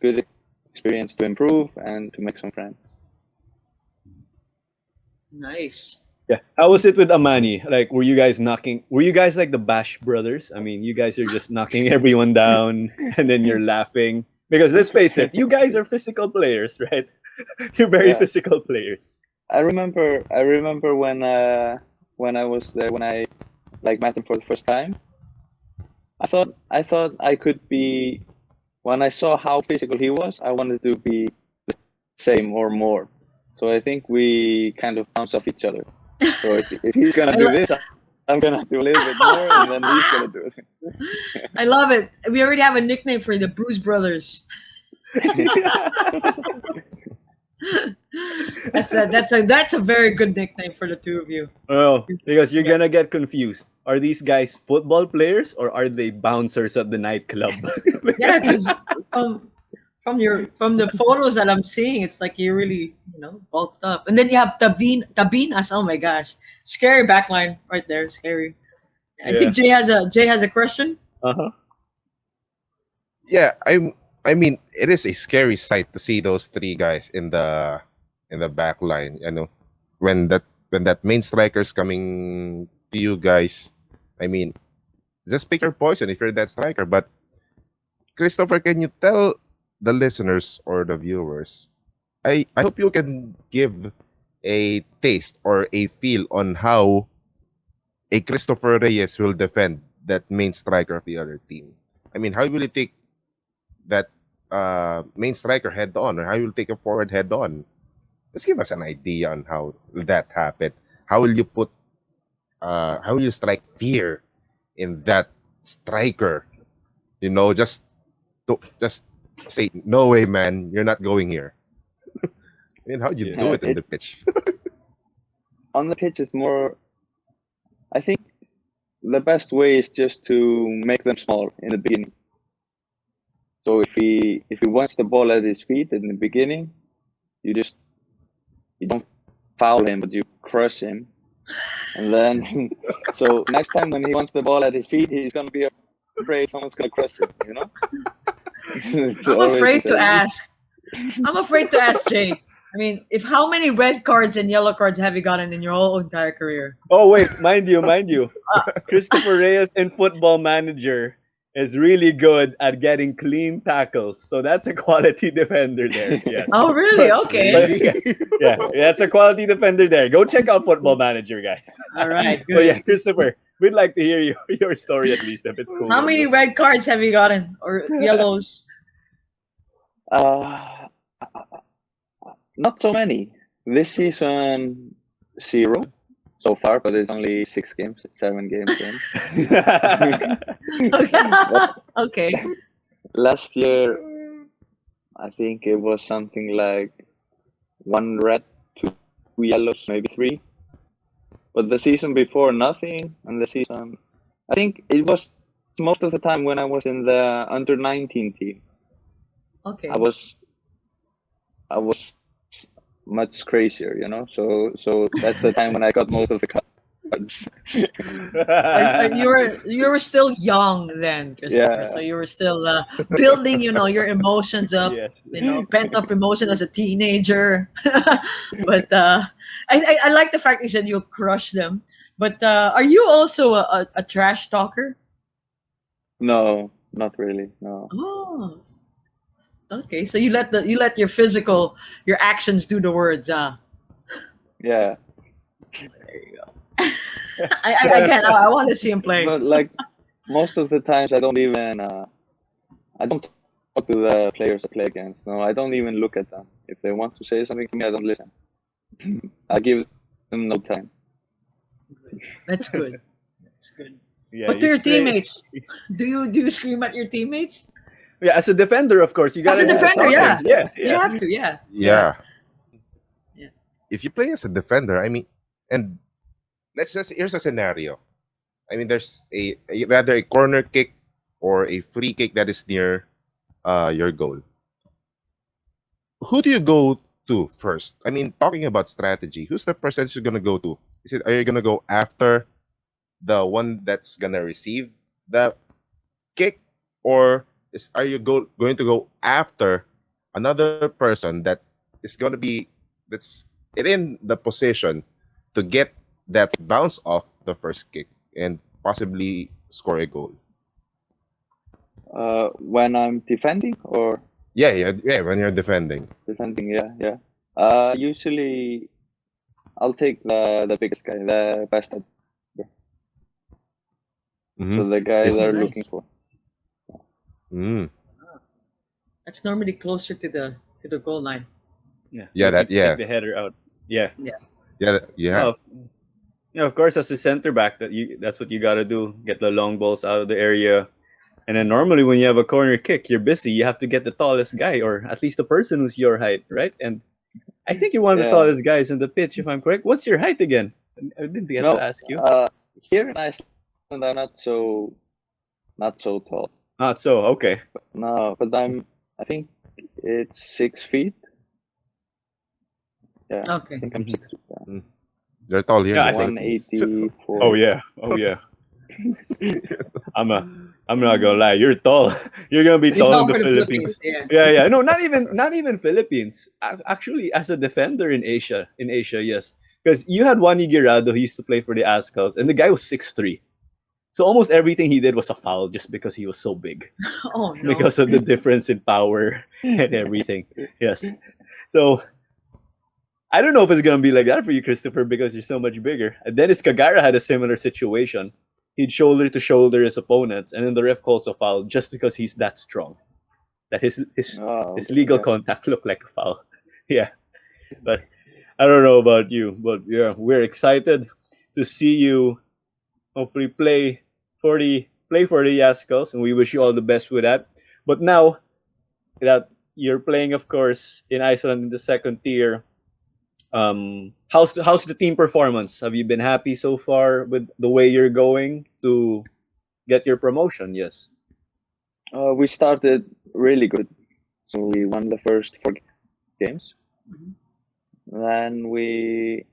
good experience to improve and to make some friends. Nice. Yeah. How was it with Amani? Like, were you guys like the Bash brothers? I mean, you guys are just knocking everyone down and then you're laughing. Because let's face it, you guys are physical players, right? You're very Yeah. physical players. I remember when I was there, when I like met him for the first time. I thought I could be, when I saw how physical he was, I wanted to be the same or more. So I think we kind of bounce off each other. So if he's gonna do this, I'm gonna do a little bit more, and then he's gonna do it. I love it. We already have a nickname for you, the Bruise Brothers. That's a very good nickname for the two of you. Oh, because you're gonna get confused. Are these guys football players or are they bouncers at the nightclub? Yeah, because from the photos that I'm seeing, it's like you're really bulked up. And then you have Tabinas. Oh my gosh, scary backline right there, scary. I think Jay has a question. Uh-huh. Yeah, I mean, it is a scary sight to see those three guys in the back line. You know, when that main striker's coming to you guys. I mean, just pick your poison if you're that striker. But Kristofer, can you tell the listeners or the viewers? I hope you can give a taste or a feel on how a Kristófer Reyes will defend that main striker of the other team. I mean, how will you take that main striker head on, or how will you take a forward head on? Just give us an idea on how that happened. How will you how will you strike fear in that striker? You know, just say, no way, man, you're not going here. I mean, how do you do it in the pitch? On the pitch, it's more. I think the best way is just to make them small in the beginning. So if he wants the ball at his feet in the beginning, you don't foul him, but you crush him. And then, so next time when he wants the ball at his feet, he's gonna be afraid someone's gonna crush him. You know. I'm afraid to ask. I'm afraid to ask Jay. I mean, how many red cards and yellow cards have you gotten in your whole entire career? Oh wait, mind you, Kristófer Reyes in Football Manager is really good at getting clean tackles. So that's a quality defender there. Yes. Oh really? Okay. Yeah, that's a quality defender there. Go check out Football Manager, guys. All right. Good. But yeah, Kristofer, we'd like to hear your story at least if it's cool. How many red cards have you gotten, or yellows? Not so many. This season, 0 so far, but it's only 7 games in. Okay. Last year, I think it was something like 1 red, 2 yellows, maybe 3. But the season before, nothing. And the season, I think it was most of the time when I was in the under-19 team. Okay. I was much crazier, you know. So that's the time when I got most of the cards. You were still young then, Kristofer. Yeah. So you were still building, your emotions up. Yes. Pent up emotion as a teenager. But I like the fact you said you'll crush them. But are you also a trash talker? No, not really. No. Oh. Okay, so you let your actions do the words, huh? Yeah. There you go. I want to see him play. But like most of the times, I don't talk to the players I play against. No, I don't even look at them. If they want to say something to me, I don't listen. I give them no time. That's good. That's good. Yeah, But to your teammates, do you scream at your teammates? Yeah, as a defender, of course, you got. As a defender, yeah. You Yeah. have to, yeah. Yeah. Yeah. If you play as a defender, I mean, and here's a scenario. I mean, there's rather a corner kick or a free kick that is near your goal. Who do you go to first? I mean, talking about strategy, who's the person you're gonna go to? Are you gonna go after the one that's gonna receive the kick, or are you going to go after another person that is going to be that's in the position to get that bounce off the first kick and possibly score a goal? When I'm defending or Yeah. When you're defending. yeah. Usually I'll take the biggest guy, the best. Mhm. So the guy Yes. they're Nice. looking for. Mm. That's normally closer to the goal line. Yeah. Yeah, You that- take yeah. the header out. Yeah. Yeah. Of course, as a center back, that's what you got to do. Get the long balls out of the area. And then normally when you have a corner kick, you're busy. You have to get the tallest guy, or at least the person who's your height, right? And I think you're one of the Yeah. tallest guys in the pitch, if I'm correct. What's your height again? I didn't get No, to ask you. here in Iceland, I'm not so tall. Not so. Okay. No, but I think it's 6 feet. Yeah, Okay. I think I'm 6 feet. Yeah. They're tall here. Yeah, I in the think- Philippines. 184. Oh yeah. I'm not gonna lie. You're tall. You're gonna be tall in the Over Philippines. Yeah. Yeah. No, not even Philippines. Actually, as a defender in Asia, yes, because you had Juan Girado who used to play for the Azkals, and the guy was 6'3". So almost everything he did was a foul just because he was so big, Oh no. because of the difference in power and everything. Yes. So I don't know if it's gonna be like that for you, Kristofer, because you're so much bigger. And Dennis Kagara had a similar situation. He'd shoulder to shoulder his opponents, and then the ref calls a foul just because he's that strong. That his Oh, his legal okay. contact looked like a foul. Yeah. But I don't know about you, but yeah, we're excited to see you hopefully play for the Azkals, and we wish you all the best with that. But now that you're playing, of course, in Iceland in the second tier, how's the team performance? Have you been happy so far with the way you're going to get your promotion? Yes. We started really good. So we won the first 4 games. Mhm. Then we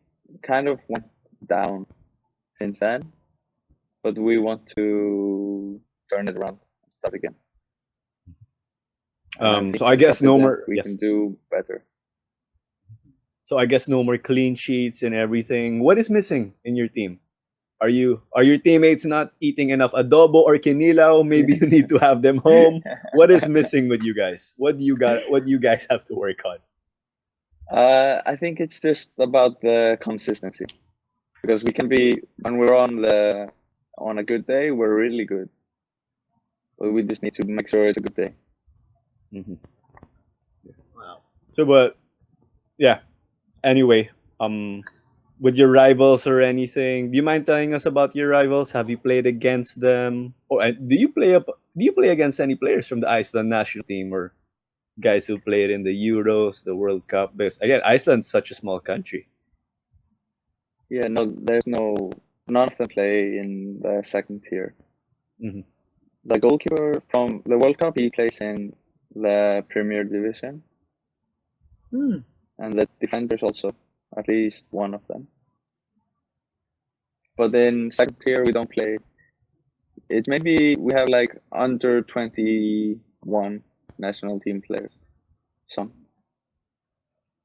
kind of went down since then, but we want to turn it around and start again. And I'm So I thinking guess no after that more. we Yes. can do better. So I guess no more clean sheets and everything. What is missing in your team? Are your teammates not eating enough adobo or kinilaw? Maybe you need to have them home. What is missing with you guys? What do you guys have to work on? I think it's just about the consistency, because we can be, when we're on a good day, we're really good, but we just need to make sure it's a good day. Mhm. Wow. So, but yeah. Anyway, with your rivals or anything, do you mind telling us about your rivals? Have you played against them, or do you play against any players from the Iceland national team, or guys who played in the Euros, the World Cup? Because again, Iceland's such a small country. Yeah, no, none of them play in the second tier. Mhm. The goalkeeper from the World Cup, he plays in the Premier Division, Hmm. and the defenders also, at least one of them. But in second tier, we don't play. It maybe we have like under 21 national team players. Some.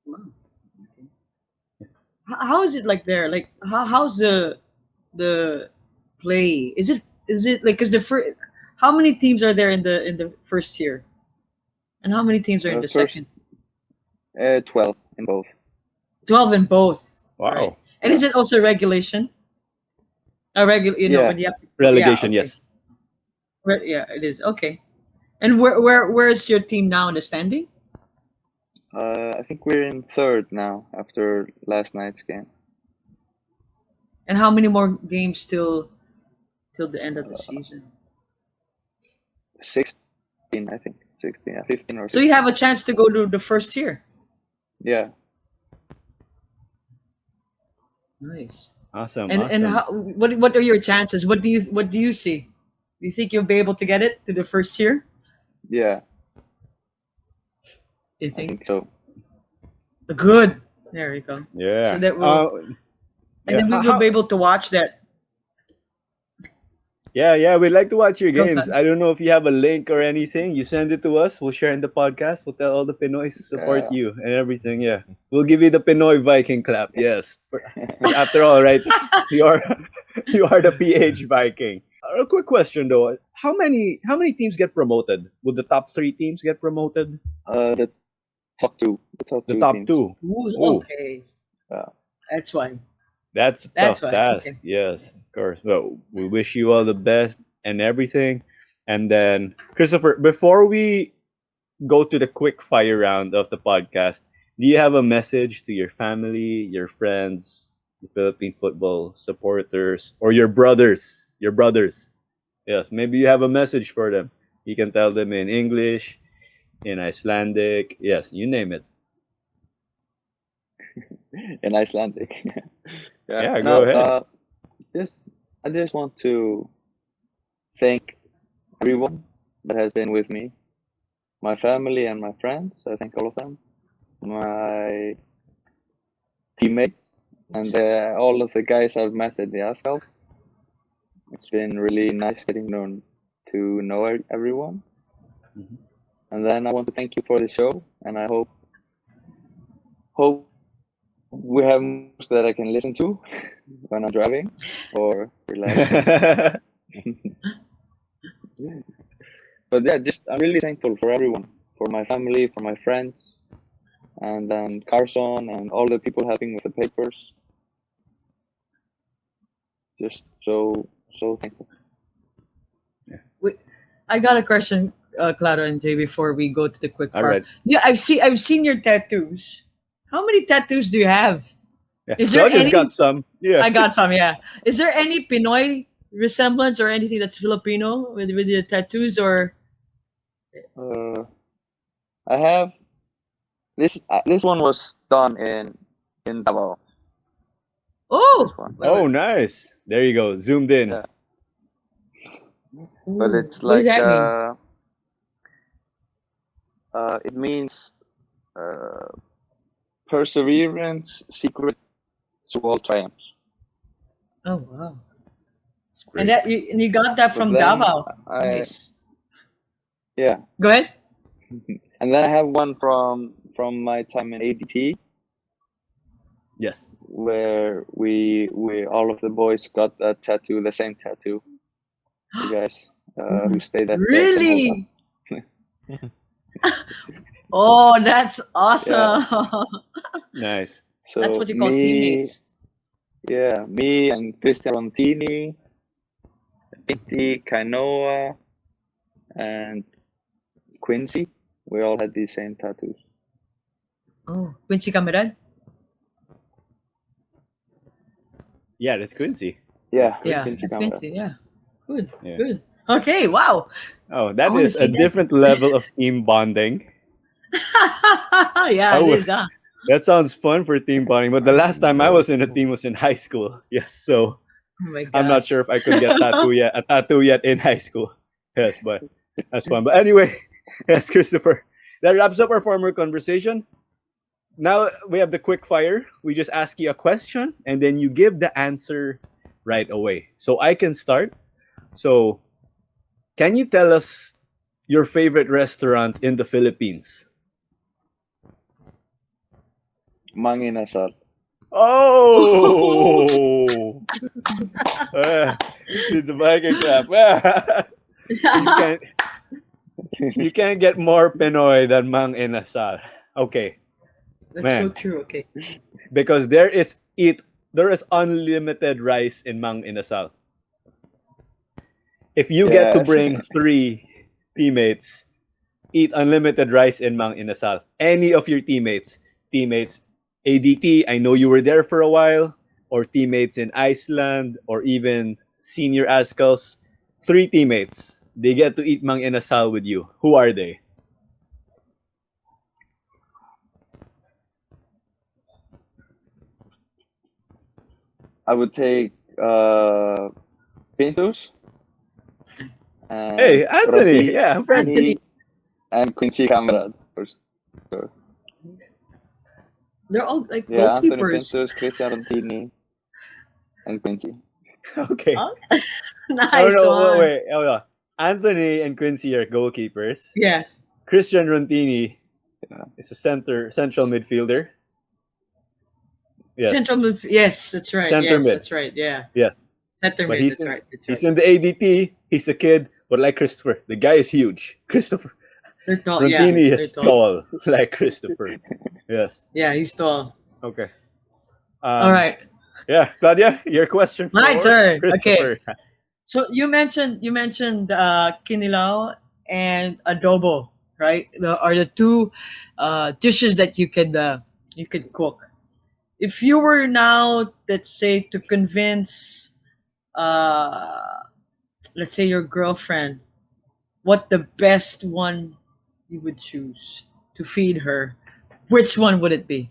Wow. Okay. How is it like there? Like how's the play? Is it like, because the first, how many teams are there in the first tier, and how many teams are in the First- second? 12 in both. 12 in both. Wow. Right. And is it also regulation? A regular, you know, Yeah. when you have Relegation, yeah, okay. yes. Yeah, it is. Okay. And where is your team now in the standing? I think we're in third now after last night's game. And how many more games till the end of the season? 16, I think. 16, yeah, 15 or So you have a chance to go to the first tier. Yeah. Nice. Awesome. And awesome. how, what are your chances? What do you see? Do you think you'll be able to get it to the first tier? Yeah, You I think? think so. Good. There you go. yeah. So that will, and then we will be able to watch that. Yeah, we'd like to watch your Okay. games. I don't know if you have a link or anything. You send it to us. We'll share in the podcast. We'll tell all the Pinoys to support Yeah. you and everything. Yeah, we'll give you the Pinoy Viking clap. Yes, after all, right? You are you are the PH Viking. A quick question though: how many teams get promoted? Would the top 3 teams get promoted? The top two. The top The two top teams. 2. Ooh, Ooh. okay. Yeah. That's why. That's a That's tough why, task. okay. Yes, of course. Well, we wish you all the best and everything. And then, Kristofer, before we go to the quick fire round of the podcast, do you have a message to your family, your friends, the Philippine football supporters, or your brothers? Your brothers. Yes, maybe you have a message for them. You can tell them in English, in Icelandic. Yes, you name it. In Icelandic. Yeah, go ahead. I just want to thank everyone that has been with me, my family and my friends. I thank all of them, my teammates, and all of the guys I've met at the Azkals. It's been really nice getting to know everyone. Mhm. And then I want to thank you for the show, and I hope we have most that I can listen to when I'm driving or relaxing. But yeah, I'm really thankful for everyone, for my family, for my friends, and then Carson and all the people helping with the papers. Just so thankful. I got a question, Clara and Jay, before we go to the quick All part. right. Yeah, I've seen your tattoos. How many tattoos do you have? Yeah. Is So there I just any? got some. Yeah. I got some. Yeah. Is there any Pinoy resemblance or anything that's Filipino with your tattoos or? I have this. This one was done in Davao. Oh. This one. Oh, nice. There you go. Zoomed in. Yeah. But Ooh, it's what does like that mean? it means perseverance, secret to all triumphs. Oh wow. It's great. And you got that But from then Davao. I Nice. yeah, Go ahead. and then I have one from my time in ADT Yes. where we all of the boys got a tattoo, the same tattoo. You guys who stayed at the same hotel. Really? Oh, that's awesome. Nice. So That's what you call teammates. me and Christian Rontini, Pinti, Kainoa, and Quincy, we all had the same tattoos. Oh, Quincy Cameron. Yeah, that's Quincy. Yeah, That's Yeah, Quincy that's Camera. Quincy. Yeah, good, Yeah. good. Okay, wow. Oh, I that wanna is a see that. different level of team bonding. Yeah, I it would- is. Huh? That sounds fun for team bonding. But the last time I was in a team was in high school. Yes, so Oh my I'm not gosh. sure if I could get a tattoo yet in high school. Yes, but that's fun. But anyway, yes, Kristofer, that wraps up our former conversation. Now we have the quick fire. We just ask you a question and then you give the answer right away. So I can start. So, can you tell us your favorite restaurant in the Philippines? Mangin Asal. Oh! It's a Viking clap. You can't get more Pinoy than Mang Inasal. Okay, That's so man. true. Okay. Because there is unlimited rice in Mang Inasal. If you get to Yes. bring 3 teammates, eat unlimited rice in Mang Inasal. Any of your teammates, ADT, I know you were there for a while, or teammates in Iceland, or even senior Azkals, 3 teammates, they get to eat Mang Inasal with you. Who are they? I would take Pintus and Hey, Anthony. Yeah, friend. Anthony. and Quincy Camerad. For sure. They're all like Yeah, Anthony goalkeepers. Pintus, Christian Rontini, and Quincy. Okay. Oh, Oh nice no, one. wait. Hold on. Anthony and Quincy are goalkeepers. Yes. Christian Rontini Yeah. is a central midfielder. Yes. Yes, that's right. Center Yes, mid. that's right. Yeah. Yes. Center But mid. he's That's in, right. That's he's right. in the ADT. He's a kid, but like Kristofer, the guy is huge. Kristofer They're tall. Yeah. Rontini They're is tall. tall, like Kristofer. Yes. Yeah, he's tall. Okay. All right. Yeah, Claudia, your question for My turn. Kristofer. So you mentioned kinilaw and adobo, right? Are the two dishes that you could cook. If you were now, let's say, to convince, let's say, your girlfriend, what the best one you would choose to feed her, which one would it be?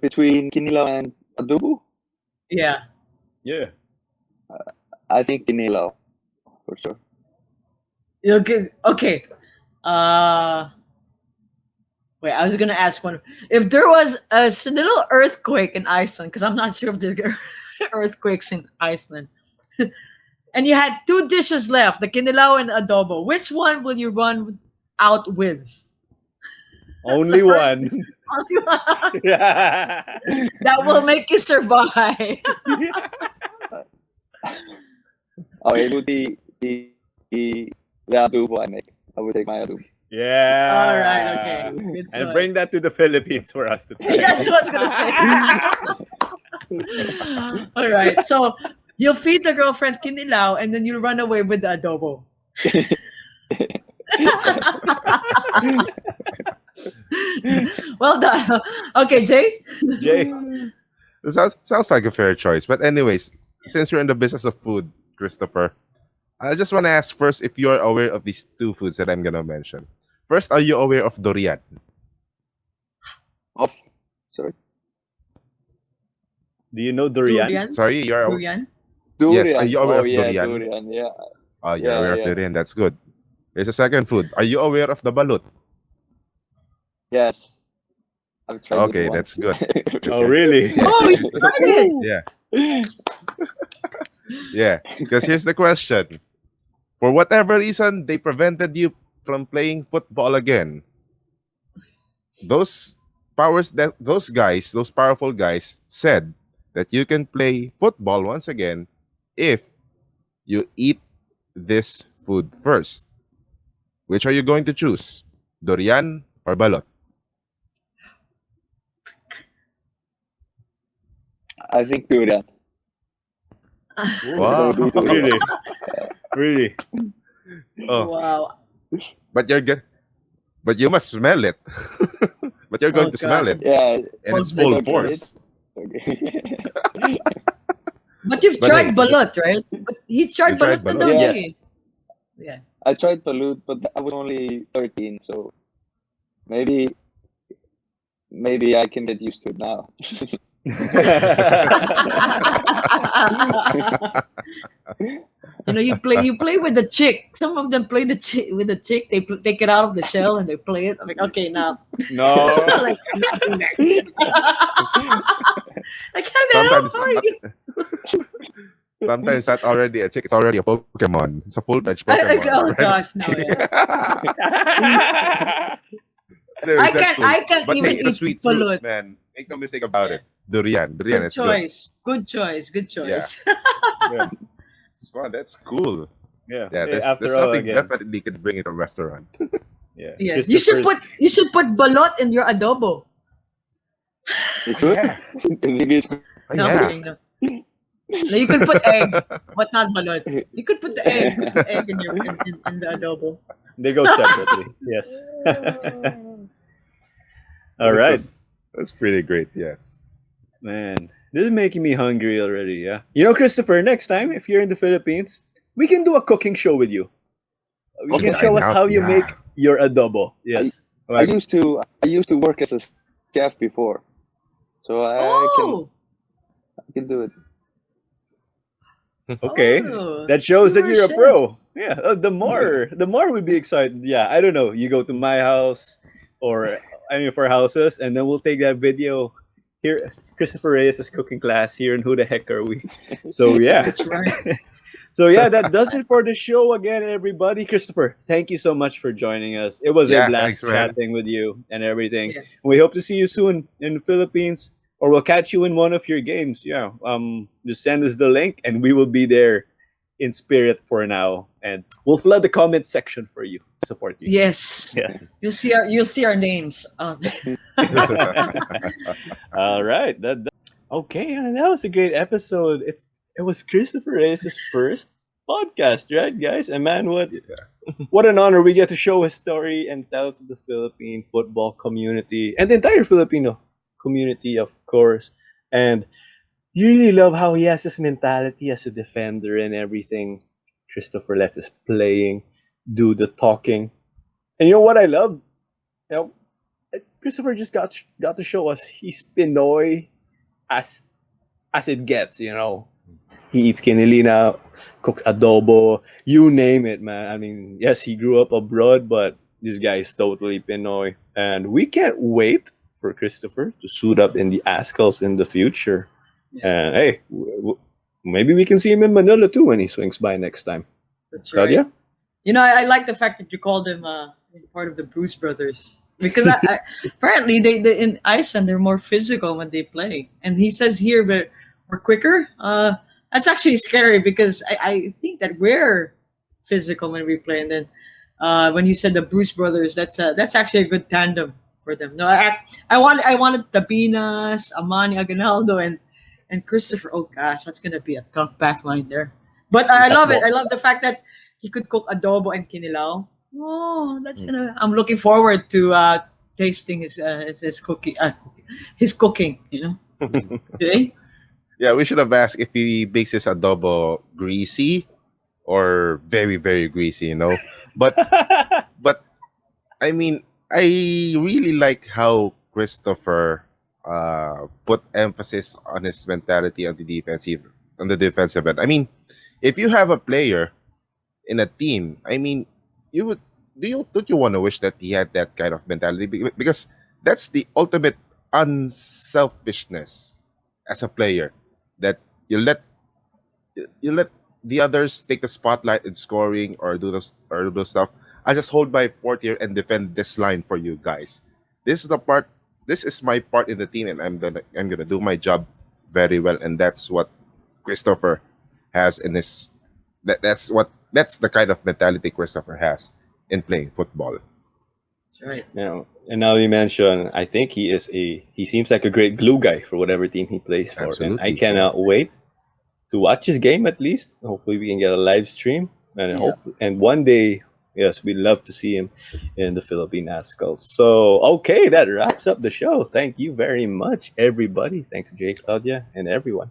Between kinilaw and adobo, Yeah. Yeah. I think kinilaw for sure. Okay. Okay. Wait, I was gonna ask one. If there was a little earthquake in Iceland, because I'm not sure if there's earthquakes in Iceland, and you had two dishes left, the kinilaw and adobo, which one will you run out with? Only the first- one. That will make you survive. Oh, it would be the adobo I make. I would take my adobo. Yeah. All right. Okay. Good And choice. bring that to the Philippines for us to try. That's what I was gonna say. All right. So you'll feed the girlfriend kinilaw, and then you'll run away with the adobo. Well done. Okay, Jay. Jay. It sounds like a fair choice. But anyways, since we're in the business of food, Kristofer, I just want to ask first if you're aware of these two foods that I'm gonna mention. First, are you aware of durian? Sorry. Do you know durian? Durian. Sorry, you're Durian. Yes, are you aware of yeah, durian? durian, yeah. Oh, you're Yeah, aware yeah. of durian. That's good. Here's a second food. Are you aware of the balut? Yes. I've tried Okay, it that's once. good. Oh, really? Oh, you tried it. Yeah, yeah. Because here's the question: for whatever reason, they prevented you from playing football again. Those those powerful guys, said that you can play football once again if you eat this food first. Which are you going to choose? Durian or balot? I think durian. Wow. Really? Really? Oh, Wow. but you're good. But you must smell it. But you're going Oh, to smell God. it, Yeah. and it's Okay. full force. Okay. But you've But tried hey, balut, right? But he's tried You tried balut, balut? don't Yes. you? Yeah. I tried balut, but I was only 13, so maybe I can get used to it now. You play with the chick. Some of them play with the chick. They take it out of the shell and they play it. I'm like, okay, now. No. Like, I'm not doing that. Like, hello, Sometimes, how are you? sometimes that's already a chick. It's already a Pokemon. It's a full-fledged Oh Pokemon. right? gosh, no, yeah. Anyways, that's cool. I can't But even hey, it's a eat sweet fruit, balut. man. Make no mistake about it. Durian Good is good. choice. Good choice. Good choice. Yeah. It's fun. That's cool. Yeah. Yeah, Hey, there's after all, something again. definitely could bring it to a restaurant. Yeah. Yes. You should put balot in your adobo. You could? Yeah. Maybe it's Oh, No, I'm yeah. kidding, no. No, you could put egg, but not balot. You could put the egg. You could put egg in your in the adobo. They go separately. Yes. All right. That's pretty great. Yes. Man, this is making me hungry already. Yeah. You know, Kristofer, next time if you're in the Philippines, we can do a cooking show with you. You Okay, can show us now- how you yeah. make your adobo. Yes. I used to work as a chef before, so I Oh, can do it. Okay. Oh, That shows you that were you're a chef. pro. Yeah. The more we'd be excited. Yeah. I don't know. You go to my house or any of our houses, and then we'll take that video here. Kristófer Reyes' cooking class here in Who the Heck Are We? So yeah, That's right. so yeah, that does it for the show again, everybody. Kristofer, thank you so much for joining us. It was a Yeah, blast thanks, man. chatting with you and everything. Yeah. We hope to see you soon in the Philippines, or we'll catch you in one of your games. Yeah, just send us the link, and we will be there in spirit for now, and we'll flood the comment section for you. Support you. Yes. Yes. You'll see our names. All right. Okay. That was a great episode. It was Kristófer Reyes' first podcast, right, guys? And man, what an honor we get to show his story and tell to the Philippine football community and the entire Filipino community, of course. And you really love how he has this mentality as a defender and everything. Kristofer lets us playing, do the talking. And you know what I love? You know, Kristofer just got to show us he's Pinoy as it gets, you know. He eats kinilina, cooks adobo, you name it, man. I mean, yes, he grew up abroad, but this guy is totally Pinoy. And we can't wait for Kristofer to suit up in the Azkals in the future. Yeah. And hey, maybe we can see him in Manila too when he swings by next time. That's right. Claudia? You know, I like the fact that you called him part of the Bruce Brothers, because apparently they in Iceland they're more physical when they play, and he says here we're quicker. That's actually scary because I think that we're physical when we play, and then when you said the Bruce Brothers, that's actually a good tandem for them. No, I wanted Tabinas, Amani Aguinaldo, and Kristofer. Oh gosh, that's gonna be a tough backline there. But I love it. I love the fact that he could cook adobo and kinilaw. Oh, that's gonna. I'm looking forward to tasting his cooking. His cooking, you know. Okay. Yeah, we should have asked if he makes his adobo greasy or very, very greasy, you know. But I mean, I really like how Kristofer put emphasis on his mentality on the defensive end. I mean, if you have a player in a team, I mean, don't you want to wish that he had that kind of mentality? Because that's the ultimate unselfishness as a player, that you let the others take the spotlight in scoring or do those stuff. I just hold my fort here and defend this line for you guys. This is my part in the team, and I'm gonna do my job very well. And that's what Kristofer has in his. That's the kind of mentality Kristofer has in playing football. That's right. You know, and now you mention, I think he seems like a great glue guy for whatever team he plays for. Absolutely. And I cannot wait to watch his game at least. Hopefully we can get a live stream, and and one day, yes, we'd love to see him in the Philippine Azkals. So okay, that wraps up the show. Thank you very much, everybody. Thanks, Jay, Claudia, and everyone.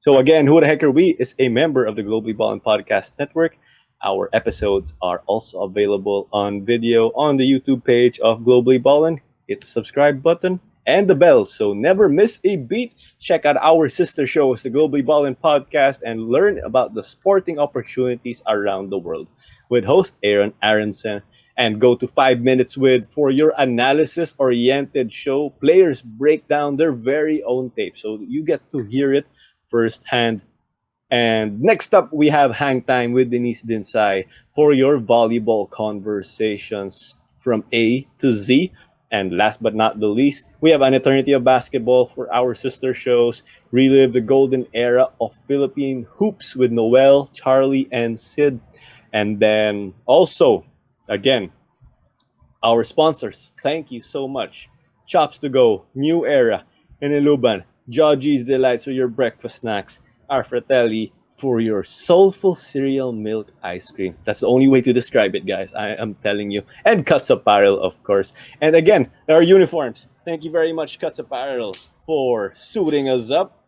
So again, Who the Heck Are We is a member of the Globally Ballin Podcast Network. Our episodes are also available on video on the YouTube page of Globally Ballin. Hit the subscribe button and the bell so never miss a beat. Check out our sister shows, the Globally Ballin Podcast, and learn about the sporting opportunities around the world with host Aaron Aronson. And go to 5 Minutes With for your analysis-oriented show. Players break down their very own tape, so you get to hear it firsthand. And next up, we have Hang Time with Denise Dinsay for your volleyball conversations from A to Z. And last but not the least, we have An Eternity of Basketball for our sister shows. Relive the golden era of Philippine hoops with Noel, Charlie, and Sid. And then also, again, our sponsors. Thank you so much. Chops to Go, New Era, Iniluban, Joji's Delights for your breakfast snacks, our Fratelli for your soulful cereal milk ice cream. That's the only way to describe it, guys. I am telling you. And Cuts Apparel, of course. And again, our uniforms. Thank you very much, Cuts Apparel, for suiting us up.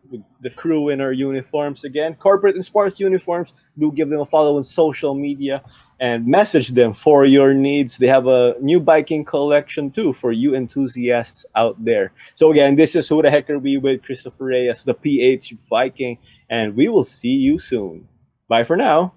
The crew in our uniforms again. Corporate and sports uniforms. Do give them a follow on social media and message them for your needs. They have a new biking collection too for you enthusiasts out there. So again, this is Who the Heck Are We with Kristófer Reyes, the PH Viking, and we will see you soon. Bye for now.